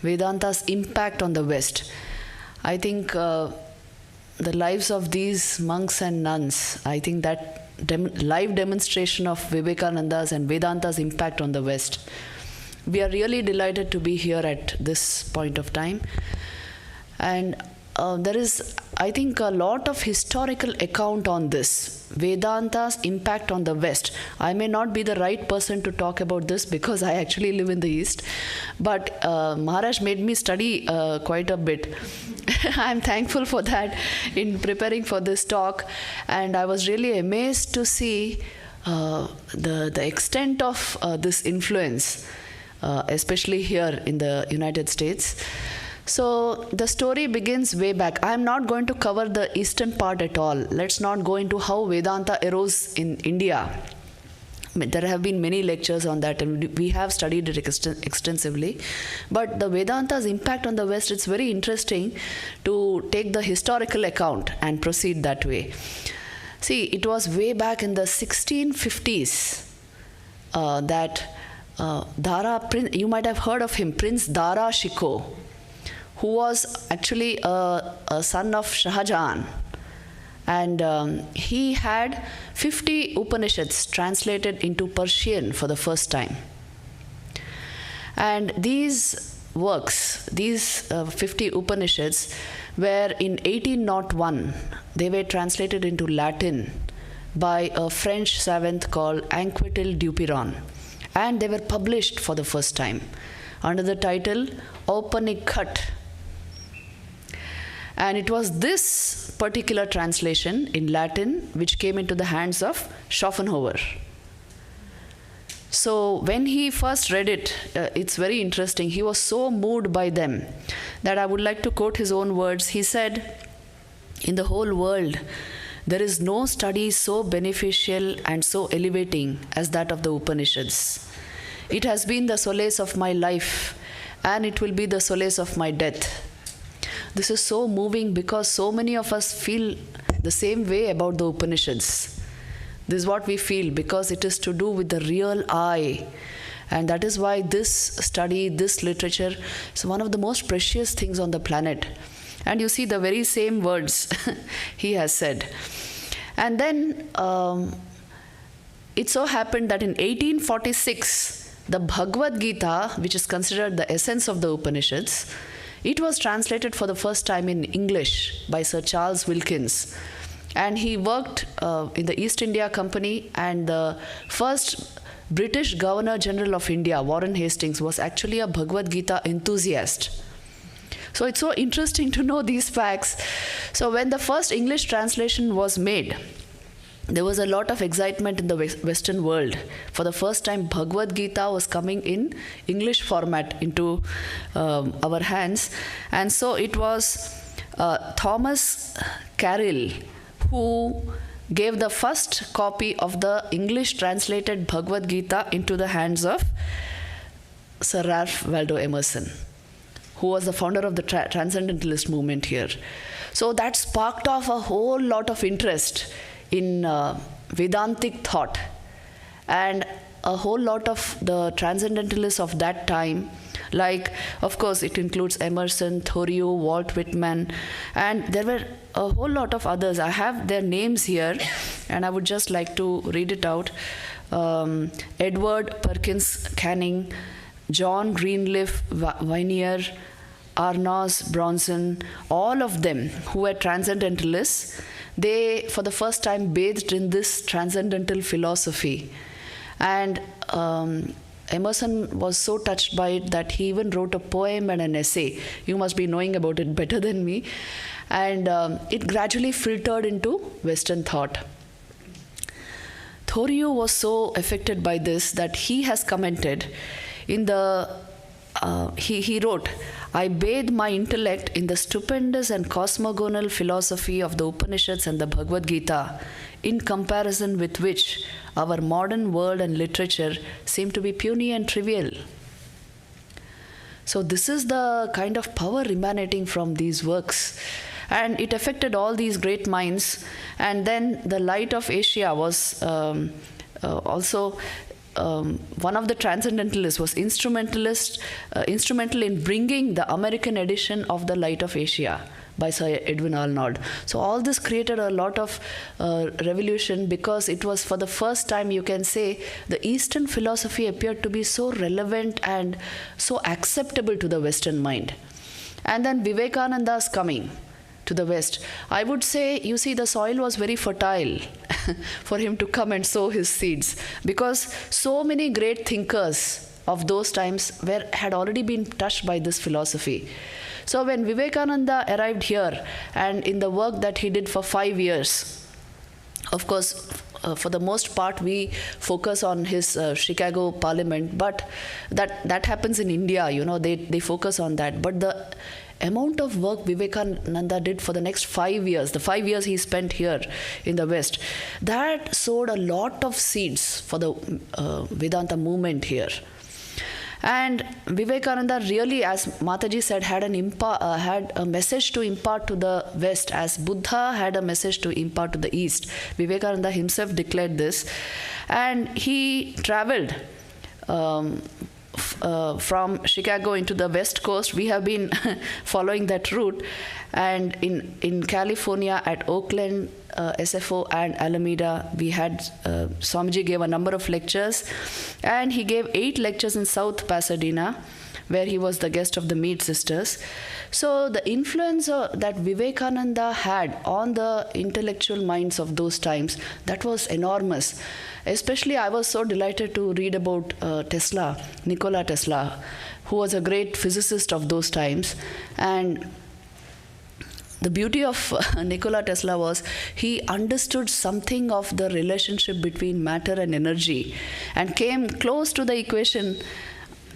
Vedanta's impact on the West. I think the lives of these monks and nuns, I think that live demonstration of Vivekananda's and Vedanta's impact on the West. We are really delighted to be here at this point of time. And there is, I think, a lot of historical account on this, Vedanta's impact on the West. I may not be the right person to talk about this because I actually live in the East, but Maharaj made me study quite a bit. I'm thankful for that in preparing for this talk, and I was really amazed to see the extent of this influence, especially here in the United States. So the story begins way back. I'm not going to cover the eastern part at all. Let's not go into how Vedanta arose in India. There have been many lectures on that, and we have studied it extensively. But the Vedanta's impact on the West, it's very interesting to take the historical account and proceed that way. See, it was way back in the 1650s that you might have heard of him, Prince Dara Shikoh, who was actually a son of Shah Jahan. And he had 50 Upanishads translated into Persian for the first time. And these works, these 50 Upanishads, were in 1801. They were translated into Latin by a French savant called Anquetil Dupiron. And they were published for the first time under the title Upanishad. And it was this particular translation in Latin which came into the hands of Schopenhauer. So when he first read it, it's very interesting. He was so moved by them that I would like to quote his own words. He said, "In the whole world, there is no study so beneficial and so elevating as that of the Upanishads. It has been the solace of my life, and it will be the solace of my death." This is so moving because so many of us feel the same way about the Upanishads. This is what we feel because it is to do with the real I. And that is why this study, this literature is one of the most precious things on the planet. And you see the very same words he has said. And then it so happened that in 1846, the Bhagavad Gita, which is considered the essence of the Upanishads, it was translated for the first time in English by Sir Charles Wilkins. And he worked in the East India Company, and the first British Governor General of India, Warren Hastings, was actually a Bhagavad Gita enthusiast. So it's so interesting to know these facts. So when the first English translation was made, there was a lot of excitement in the Western world. For the first time, Bhagavad Gita was coming in English format into our hands. And so it was Thomas Carroll who gave the first copy of the English translated Bhagavad Gita into the hands of Sir Ralph Waldo Emerson, who was the founder of the Transcendentalist movement here. So that sparked off a whole lot of interest in Vedantic thought, and a whole lot of the Transcendentalists of that time, like, of course, it includes Emerson, Thoreau, Walt Whitman, and there were a whole lot of others. I have their names here, and I would just like to read it out. Edward Perkins Canning, John Greenleaf Whittier, Arnos Bronson, all of them who were Transcendentalists, they, for the first time, bathed in this transcendental philosophy. And Emerson was so touched by it that he even wrote a poem and an essay. You must be knowing about it better than me. And it gradually filtered into Western thought. Thoreau was so affected by this that he has commented in the, he wrote, "I bathe my intellect in the stupendous and cosmogonal philosophy of the Upanishads and the Bhagavad Gita, in comparison with which our modern world and literature seem to be puny and trivial." So this is the kind of power emanating from these works. And it affected all these great minds. And then the Light of Asia was also one of the Transcendentalists, was instrumental in bringing the American edition of the Light of Asia by Sir Edwin Arnold. So all this created a lot of revolution, because it was for the first time, you can say, the Eastern philosophy appeared to be so relevant and so acceptable to the Western mind. And then Vivekananda's coming to the West. I would say, you see, the soil was very fertile for him to come and sow his seeds, because so many great thinkers of those times had already been touched by this philosophy. So when Vivekananda arrived here, and in the work that he did for 5 years, of course, for the most part, we focus on his Chicago Parliament, but that happens in India, they focus on that. But the amount of work Vivekananda did for the next 5 years, the 5 years he spent here in the West, that sowed a lot of seeds for the Vedanta movement here. And Vivekananda really, as Mataji said, had a message to impart to the West, as Buddha had a message to impart to the East. Vivekananda himself declared this. And he traveled from Chicago into the West Coast. We have been following that route. And in California, at Oakland, SFO and Alameda, we had Swamiji gave a number of lectures, and he gave 8 lectures in South Pasadena, where he was the guest of the Mead sisters. So the influence that Vivekananda had on the intellectual minds of those times, that was enormous. Especially, I was so delighted to read about Tesla, Nikola Tesla, who was a great physicist of those times. And the beauty of Nikola Tesla was he understood something of the relationship between matter and energy, and came close to the equation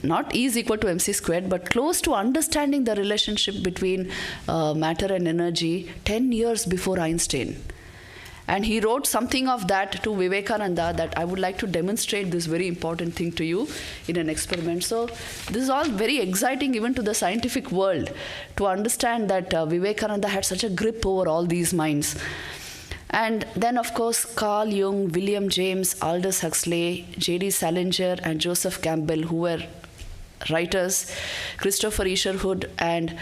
not E is equal to mc squared, but close to understanding the relationship between matter and energy 10 years before Einstein. And he wrote something of that to Vivekananda, that I would like to demonstrate this very important thing to you in an experiment. So this is all very exciting even to the scientific world, to understand that Vivekananda had such a grip over all these minds. And then, of course, Carl Jung, William James, Aldous Huxley, J.D. Salinger, and Joseph Campbell, who were writers, Christopher Isherwood and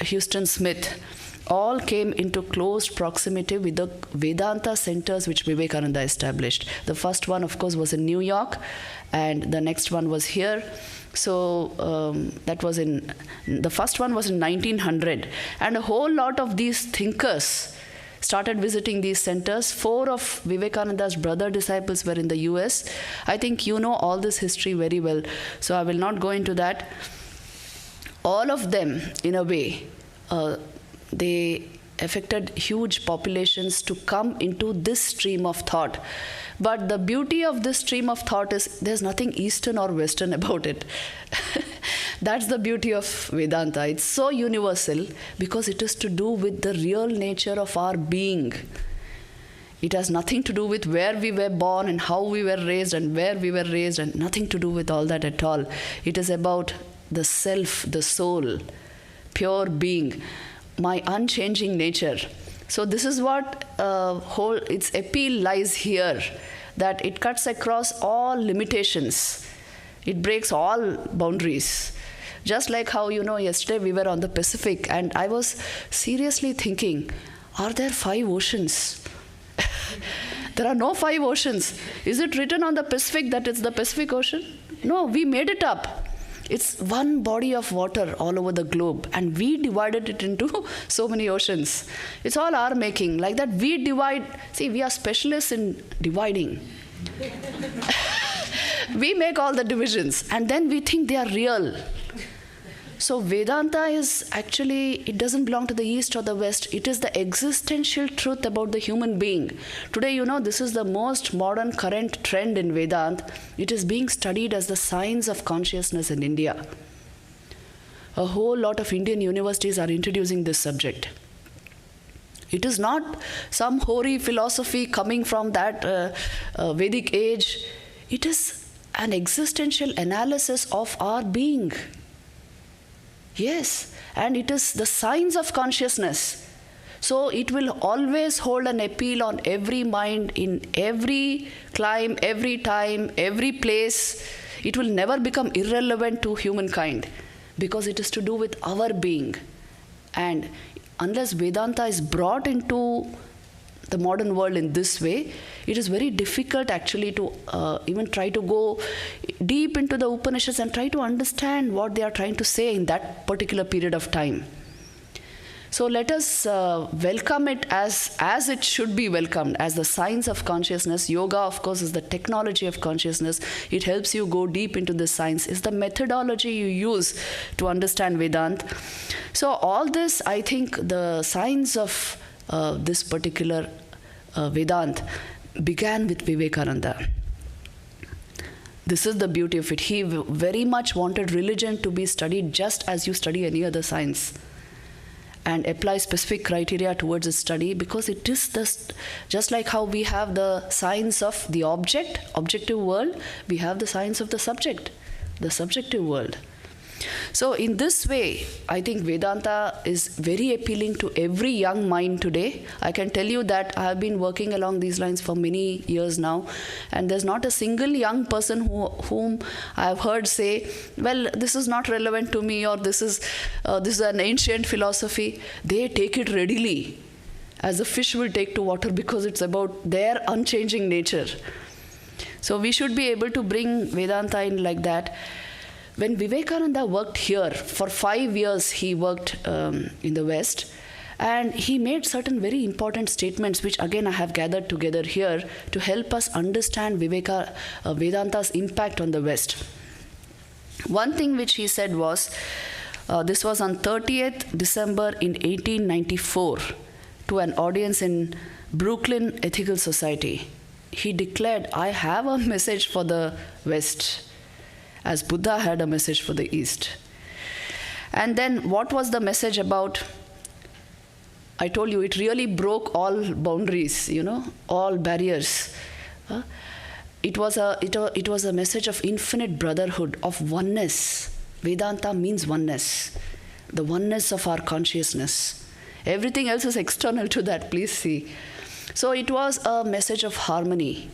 Houston Smith, all came into close proximity with the Vedanta centers which Vivekananda established. The first one, of course, was in New York, and the next one was here. So the first one was in 1900, and a whole lot of these thinkers started visiting these centers. 4 of Vivekananda's brother disciples were in the US. I think you know all this history very well, so I will not go into that. All of them, in a way, they affected huge populations to come into this stream of thought. But the beauty of this stream of thought is there's nothing Eastern or Western about it. That's the beauty of Vedanta. It's so universal because it is to do with the real nature of our being. It has nothing to do with where we were born and how we were raised and where we were raised, and nothing to do with all that at all. It is about the self, the soul, pure being, my unchanging nature. So this is what its appeal lies here, that it cuts across all limitations. It breaks all boundaries. Just like how, yesterday we were on the Pacific, and I was seriously thinking, are there 5 oceans? There are no 5 oceans. Is it written on the Pacific that it's the Pacific Ocean? No, we made it up. It's one body of water all over the globe, and we divided it into so many oceans. It's all our making. Like that, we divide. See, we are specialists in dividing. We make all the divisions, and then we think they are real. So Vedanta is actually, it doesn't belong to the East or the West. It is the existential truth about the human being. Today, this is the most modern current trend in Vedanta. It is being studied as the science of consciousness in India. A whole lot of Indian universities are introducing this subject. It is not some hoary philosophy coming from that Vedic age. It is an existential analysis of our being. Yes, and it is the science of consciousness. So it will always hold an appeal on every mind, in every clime, every time, every place. It will never become irrelevant to humankind because it is to do with our being. And unless Vedanta is brought into the modern world in this way, it is very difficult actually to even try to go deep into the Upanishads and try to understand what they are trying to say in that particular period of time. So let us welcome it as it should be welcomed, as the science of consciousness. Yoga, of course, is the technology of consciousness. It helps you go deep into the science. It's the methodology you use to understand Vedanta. So all this, I think, the science of this particular Vedanta began with Vivekananda. This is the beauty of it. He very much wanted religion to be studied just as you study any other science, and apply specific criteria towards its study, because it is just like how we have the science of the objective world, we have the science of the subject, the subjective world. So in this way, I think Vedanta is very appealing to every young mind today. I can tell you that I have been working along these lines for many years now, and there's not a single young person whom I have heard say, well, this is not relevant to me, or this is an ancient philosophy. They take it readily, as a fish will take to water, because it's about their unchanging nature. So we should be able to bring Vedanta in like that. When Vivekananda worked here, for 5 years he worked in the West, and he made certain very important statements, which again I have gathered together here to help us understand Vedanta's impact on the West. One thing which he said was, this was on 30th December in 1894, to an audience in Brooklyn Ethical Society. He declared, I have a message for the West. as Buddha had a message for the East. And then what was the message about? I told you, it really broke all boundaries, all barriers. It was a message of infinite brotherhood, of oneness. Vedanta means oneness, the oneness of our consciousness. Everything else is external to that, please see. So it was a message of harmony.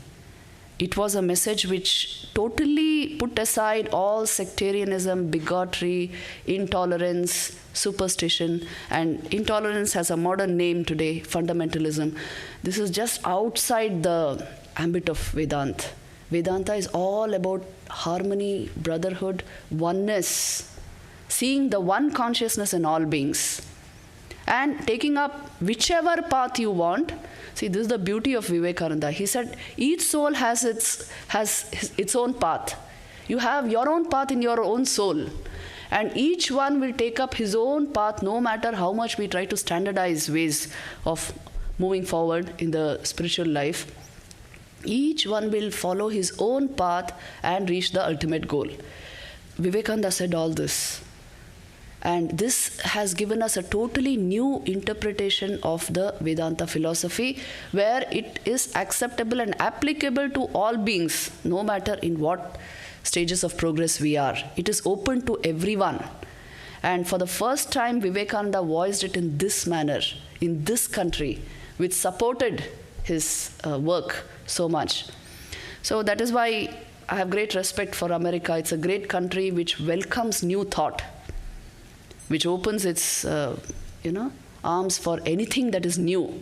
It was a message which totally put aside all sectarianism, bigotry, intolerance, superstition, and intolerance has a modern name today, fundamentalism. This is just outside the ambit of Vedanta. Vedanta is all about harmony, brotherhood, oneness, seeing the one consciousness in all beings, and taking up whichever path you want. See, this is the beauty of Vivekananda. He said, each soul has its own path. You have your own path in your own soul. And each one will take up his own path, no matter how much we try to standardize ways of moving forward in the spiritual life. Each one will follow his own path and reach the ultimate goal. Vivekananda said all this. And this has given us a totally new interpretation of the Vedanta philosophy, where it is acceptable and applicable to all beings, no matter in what stages of progress we are. It is open to everyone. And for the first time, Vivekananda voiced it in this manner, in this country, which supported his work so much. So that is why I have great respect for America. It's a great country which welcomes new thought, which opens its arms for anything that is new.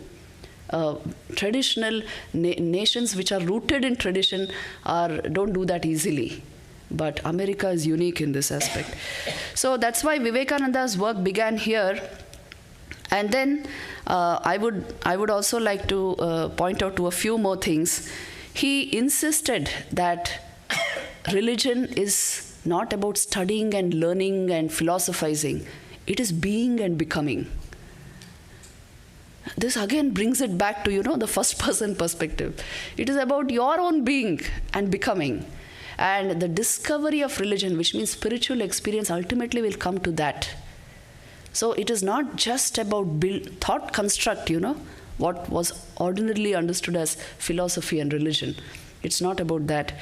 Traditional nations which are rooted in tradition don't do that easily. But America is unique in this aspect. So that's why Vivekananda's work began here. And then I would also like to point out to a few more things. He insisted that religion is not about studying and learning and philosophizing. It is being and becoming. This again brings it back to, the first person perspective. It is about your own being and becoming. And the discovery of religion, which means spiritual experience, ultimately will come to that. So it is not just about thought construct, what was ordinarily understood as philosophy and religion. It's not about that.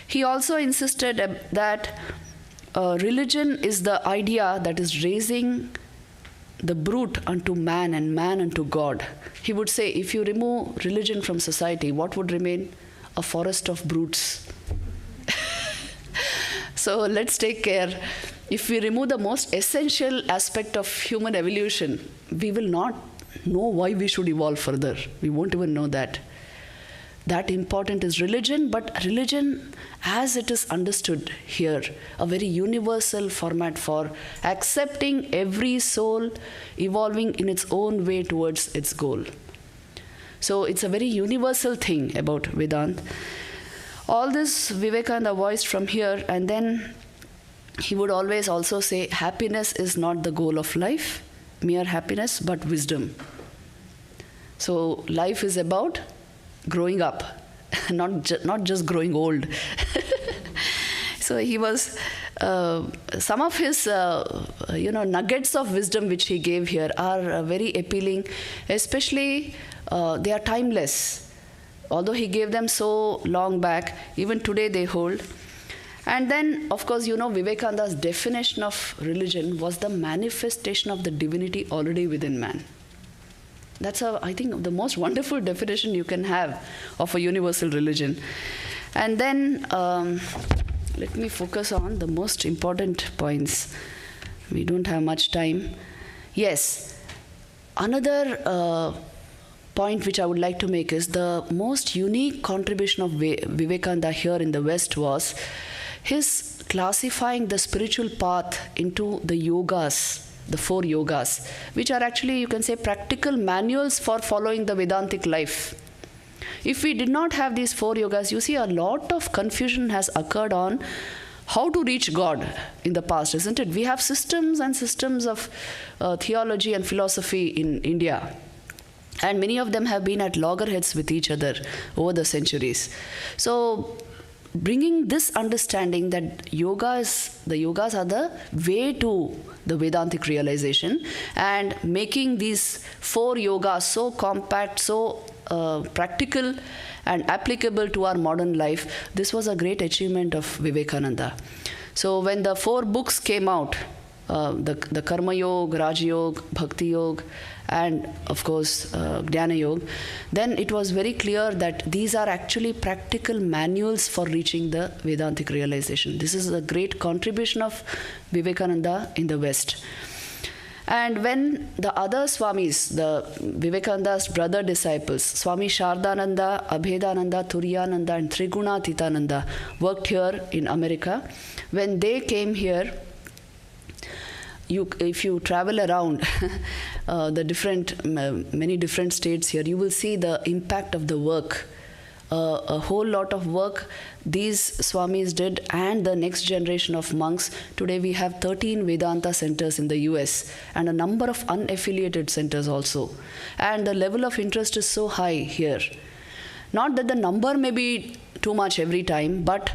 He also insisted that religion is the idea that is raising the brute unto man and man unto God. He would say, if you remove religion from society, what would remain? A forest of brutes. So let's take care. If we remove the most essential aspect of human evolution, we will not know why we should evolve further. We won't even know that. That important is religion, but religion as it is understood here, a very universal format for accepting every soul evolving in its own way towards its goal. So it's a very universal thing about Vedanta. All this Vivekananda voiced from here, and then he would always also say, happiness is not the goal of life, mere happiness, but wisdom. So life is about growing up, not just growing old. So he was, some of his, nuggets of wisdom which he gave here are very appealing, especially they are timeless. Although he gave them so long back, even today they hold. And then, of course, Vivekananda's definition of religion was the manifestation of the divinity already within man. That's, I think, the most wonderful definition you can have of a universal religion. And then, let me focus on the most important points. We don't have much time. Yes, another point which I would like to make is the most unique contribution of Vivekananda here in the West was his classifying the spiritual path into the yogas, the 4 yogas, which are actually, you can say, practical manuals for following the Vedantic life. If we did not have these 4 yogas, you see a lot of confusion has occurred on how to reach God in the past, isn't it? We have systems and systems of theology and philosophy in India. And many of them have been at loggerheads with each other over the centuries. So bringing this understanding that the yogas are the way to the Vedantic realization, and making these 4 yogas so compact, so practical and applicable to our modern life, this was a great achievement of Vivekananda. So when the 4 books came out, the Karma Yoga, Raja Yoga, Bhakti Yoga, and of course Jnana Yoga, then it was very clear that these are actually practical manuals for reaching the Vedantic realization. This is a great contribution of Vivekananda in the West. And when the other Swamis, the Vivekananda's brother disciples, Swami Shardananda, Abhedananda, Turiyananda, and Trigunaatitananda worked here in America, when they came here, if you travel around many different states here, you will see the impact of the work. A whole lot of work these Swamis did, and the next generation of monks. Today we have 13 Vedanta centers in the US and a number of unaffiliated centers also. And the level of interest is so high here. Not that the number may be too much every time, but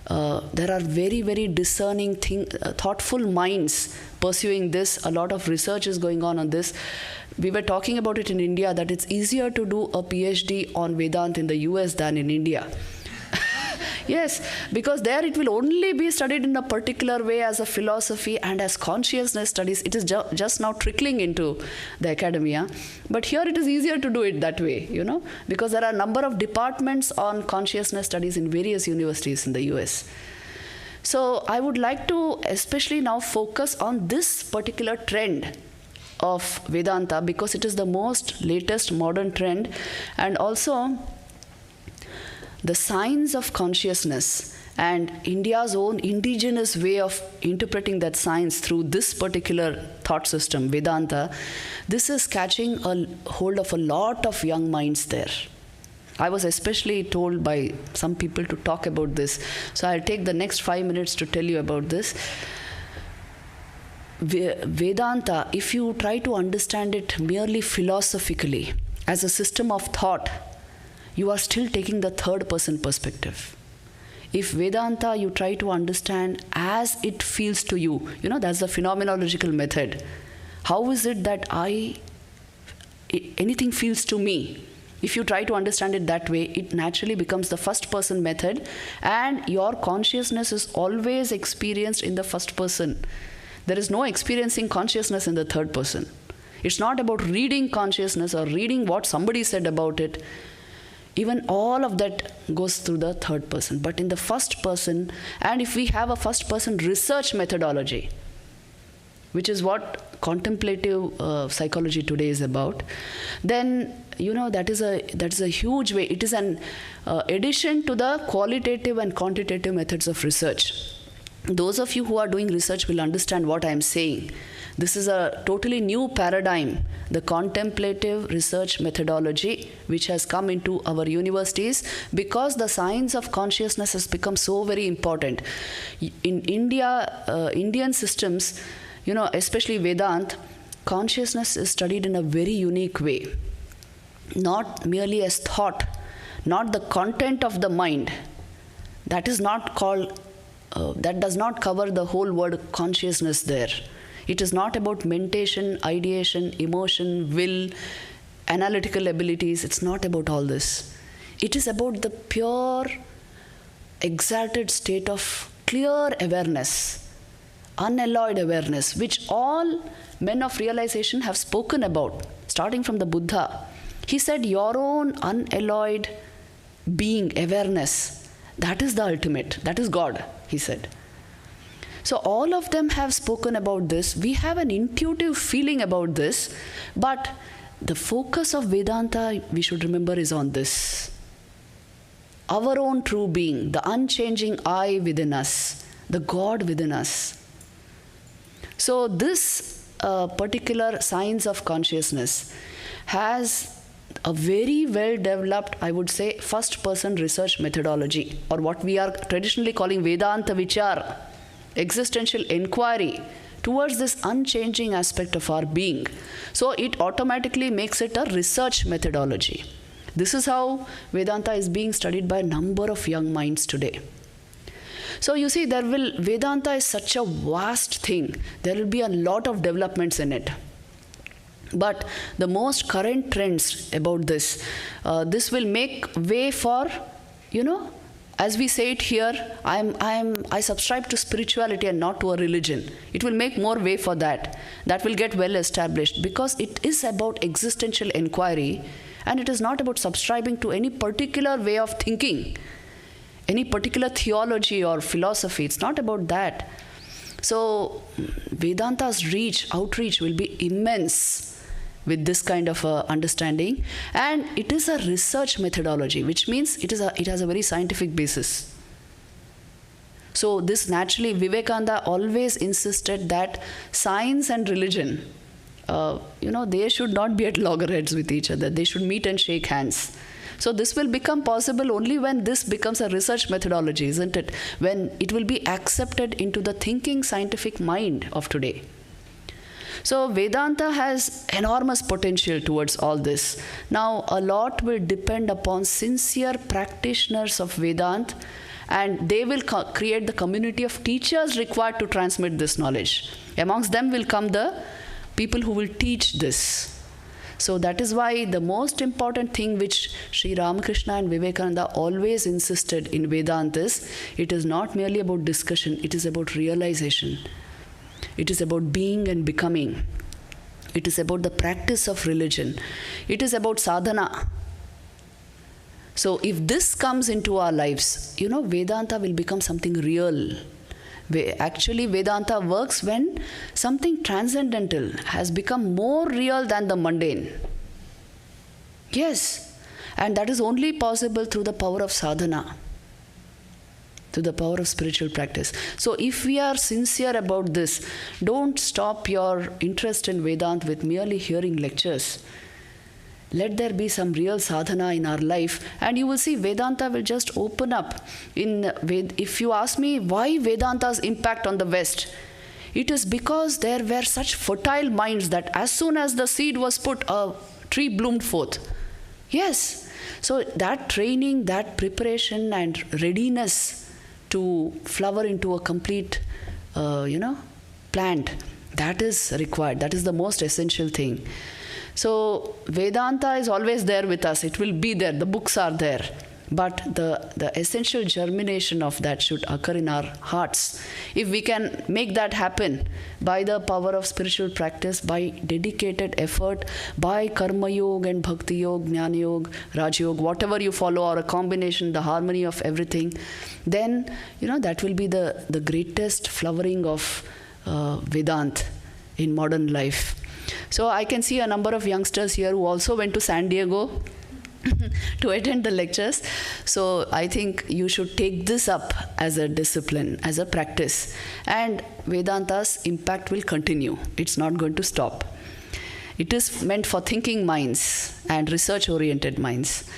there are very, very discerning, thoughtful minds pursuing this. A lot of research is going on this. We were talking about it in India, that it's easier to do a PhD on Vedanta in the US than in India. Yes, because there it will only be studied in a particular way as a philosophy and as consciousness studies. It is just now trickling into the academia. But here it is easier to do it that way, because there are a number of departments on consciousness studies in various universities in the US. So I would like to especially now focus on this particular trend of Vedanta, because it is the most latest modern trend, and also the science of consciousness and India's own indigenous way of interpreting that science through this particular thought system, Vedanta. This is catching a hold of a lot of young minds there. I was especially told by some people to talk about this. So I'll take the next 5 minutes to tell you about this. Vedanta, if you try to understand it merely philosophically, as a system of thought, you are still taking the third person perspective. If Vedanta you try to understand as it feels to you, that's the phenomenological method. How is it that anything feels to me? If you try to understand it that way, it naturally becomes the first person method, and your consciousness is always experienced in the first person. There is no experiencing consciousness in the third person. It's not about reading consciousness or reading what somebody said about it. Even all of that goes through the third person. But in the first person, and if we have a first person research methodology, which is what contemplative psychology today is about, then that is a huge way. It is an addition to the qualitative and quantitative methods of research. Those of you who are doing research will understand what I am saying. This is a totally new paradigm, the contemplative research methodology, which has come into our universities because the science of consciousness has become so very important. In India, Indian systems, especially Vedanta, consciousness is studied in a very unique way. Not merely as thought, not the content of the mind. That is not called, that does not cover the whole word consciousness there. It is not about mentation, ideation, emotion, will, analytical abilities. It's not about all this. It is about the pure, exalted state of clear awareness, unalloyed awareness, which all men of realization have spoken about, starting from the Buddha. He said, your own unalloyed being, awareness, that is the ultimate. That is God, he said. So all of them have spoken about this. We have an intuitive feeling about this, but the focus of Vedanta, we should remember, is on this. Our own true being, the unchanging I within us, the God within us. So this particular science of consciousness has a very well developed, I would say, first person research methodology, or what we are traditionally calling Vedanta Vichar, existential inquiry towards this unchanging aspect of our being. So it automatically makes it a research methodology. This is how Vedanta is being studied by a number of young minds today. So you see, Vedanta is such a vast thing. There will be a lot of developments in it. But the most current trends about this will make way for, as we say it here, I subscribe to spirituality and not to a religion. It will make more way for that. That will get well established, because it is about existential inquiry, and it is not about subscribing to any particular way of thinking, any particular theology or philosophy. It's not about that. So Vedanta's outreach will be immense with this kind of understanding, and it is a research methodology, which means it has a very scientific basis. So this naturally, Vivekananda always insisted that science and religion, they should not be at loggerheads with each other. They should meet and shake hands. So this will become possible only when this becomes a research methodology, isn't it? When it will be accepted into the thinking scientific mind of today. So Vedanta has enormous potential towards all this. Now, a lot will depend upon sincere practitioners of Vedanta, and they will create the community of teachers required to transmit this knowledge. Amongst them will come the people who will teach this. So that is why the most important thing which Sri Ramakrishna and Vivekananda always insisted in Vedanta is, it is not merely about discussion, it is about realization. It is about being and becoming. It is about the practice of religion. It is about sadhana. So if this comes into our lives, Vedanta will become something real. Actually, Vedanta works when something transcendental has become more real than the mundane. Yes, and that is only possible through the power of sadhana, to the power of spiritual practice. So if we are sincere about this, don't stop your interest in Vedanta with merely hearing lectures. Let there be some real sadhana in our life, and you will see Vedanta will just open up. If you ask me why Vedanta's impact on the West, it is because there were such fertile minds that as soon as the seed was put, a tree bloomed forth. Yes. So that training, that preparation and readiness to flower into a complete, plant, that is required. That is the most essential thing. So Vedanta is always there with us. It will be there. The books are there. But the essential germination of that should occur in our hearts. If we can make that happen by the power of spiritual practice, by dedicated effort, by karma yoga and bhakti yoga, jnana yoga, raj yoga, whatever you follow, or a combination, the harmony of everything, then that will be the greatest flowering of Vedanta in modern life. So I can see a number of youngsters here who also went to San Diego to attend the lectures. So I think you should take this up as a discipline, as a practice. And Vedanta's impact will continue. It's not going to stop. It is meant for thinking minds and research-oriented minds.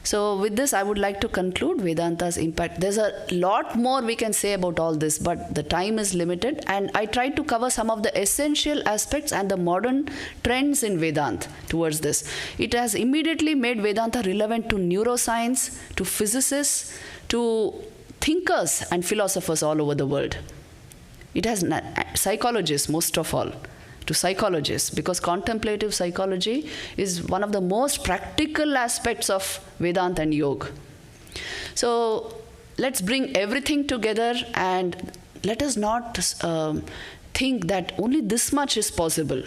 So with this, I would like to conclude Vedanta's impact. There's a lot more we can say about all this, but the time is limited, and I tried to cover some of the essential aspects and the modern trends in Vedanta towards this. It has immediately made Vedanta relevant to neuroscience, to physicists, to thinkers and philosophers all over the world. It has psychologists, most of all, to psychologists, because contemplative psychology is one of the most practical aspects of Vedanta and yoga. So let's bring everything together, and let us not think that only this much is possible.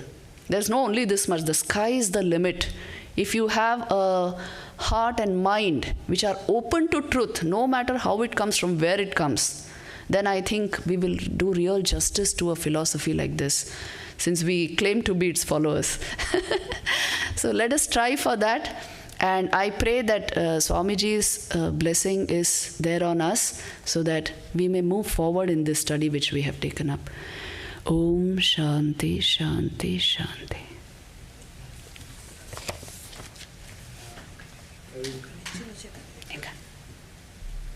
There's no only this much. The sky is the limit. If you have a heart and mind which are open to truth, no matter how it comes, from where it comes, then I think we will do real justice to a philosophy like this, since we claim to be its followers. So let us try for that. And I pray that Swamiji's blessing is there on us, so that we may move forward in this study which we have taken up. Om Shanti, Shanti, Shanti.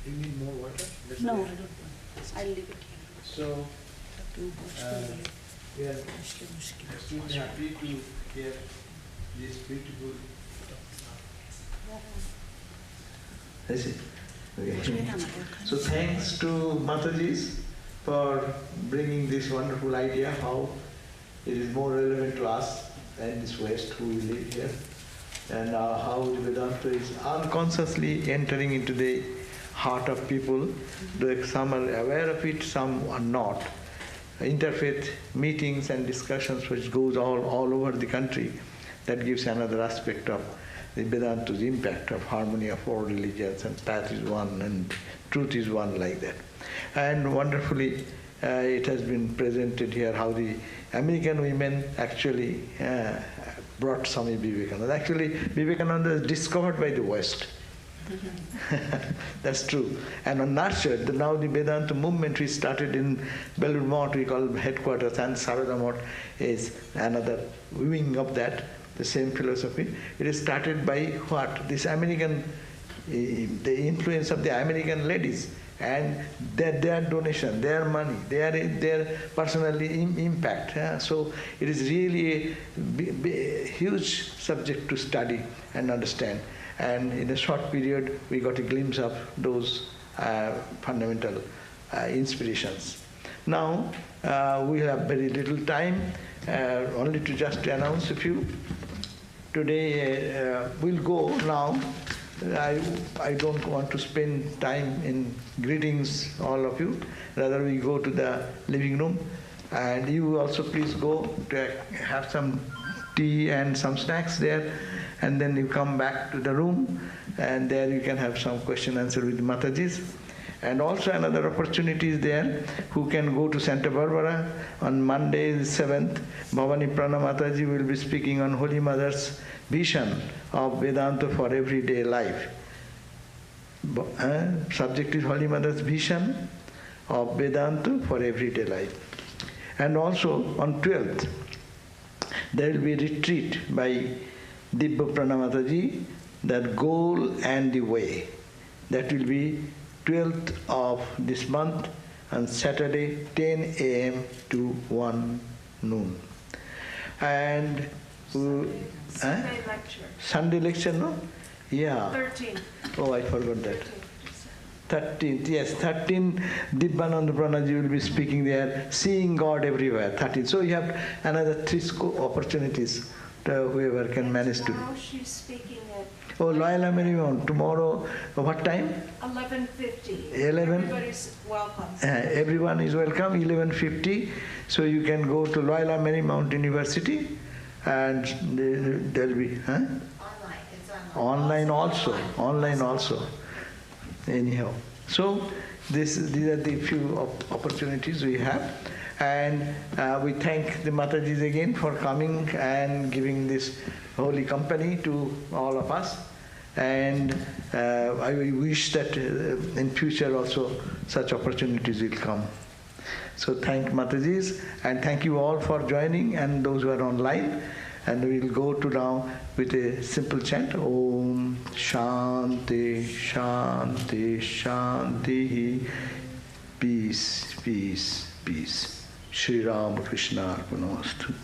You need more water? No, I'll leave it. So, we are extremely happy to hear this beautiful. That's it. Okay. So thanks to Matajis for bringing this wonderful idea how it is more relevant to us and this West who live here, and how the Vedanta is unconsciously entering into the heart of people. Though some are aware of it, some are not. Interfaith meetings and discussions which goes all over the country, that gives another aspect of the Vedanta's impact of harmony of all religions, and path is one and truth is one, like that. And wonderfully it has been presented here how the American women actually brought Swami Vivekananda. Actually, Vivekananda is discovered by the West. That's true. And nurtured. Now the Vedanta movement we started in Belur Math, we call headquarters, and Sarada Math is another wing of that, the same philosophy. It is started by what? This American, the influence of the American ladies, and their donation, their money, their personal impact. So it is really a huge subject to study and understand. And in a short period, we got a glimpse of those fundamental inspirations. Now, we have very little time, only to just announce a few. Today, we'll go now. I don't want to spend time in greetings, all of you. Rather, we go to the living room. And you also please go to have some tea and some snacks there. And then you come back to the room, and there you can have some question answer with Matajis. And also another opportunity is there, who can go to Santa Barbara on Monday the 7th. Bhavaniprana Mataji will be speaking on Holy Mother's vision of Vedanta for everyday life. Subject is Holy Mother's vision of Vedanta for everyday life. And also on 12th, there will be a retreat by Divya Pranamataji, that goal and the way. That will be 12th of this month on Saturday, 10 a.m. to 1 noon. And Sunday lecture. Sunday lecture, no? Yeah. 13th. Oh, I forgot that. 13th, yes, 13th, Divyanandaprana ji will be speaking there, seeing God everywhere, 13th. So you have another 3 opportunities. Whoever can manage to. Tomorrow she's speaking at Oh, Loyola Marymount. Tomorrow, what time? 11:50. 11? Everybody's welcome. Everyone is welcome, 11:50. So you can go to Loyola Marymount University, and there'll be... Online. It's online. Online also. Anyhow. So these are the few opportunities we have. And we thank the Matajis again for coming and giving this holy company to all of us. And I wish that in future also such opportunities will come. So thank Matajis, and thank you all for joining, and those who are online. And we will go to now with a simple chant. Om Shanti Shanti Shanti. Peace, peace, peace. Sri Ramakrishna Arpanastu.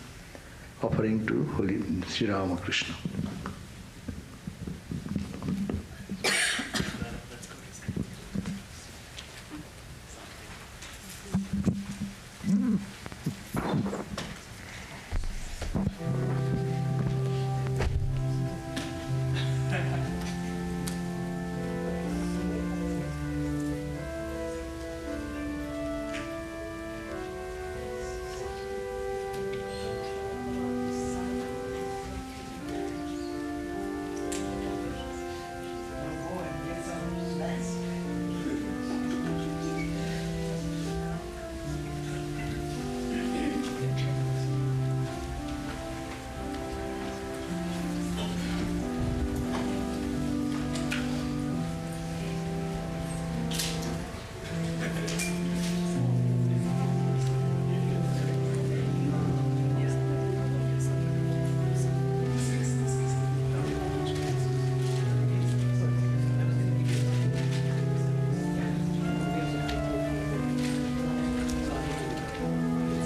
Offering to Holy Sri Ramakrishna.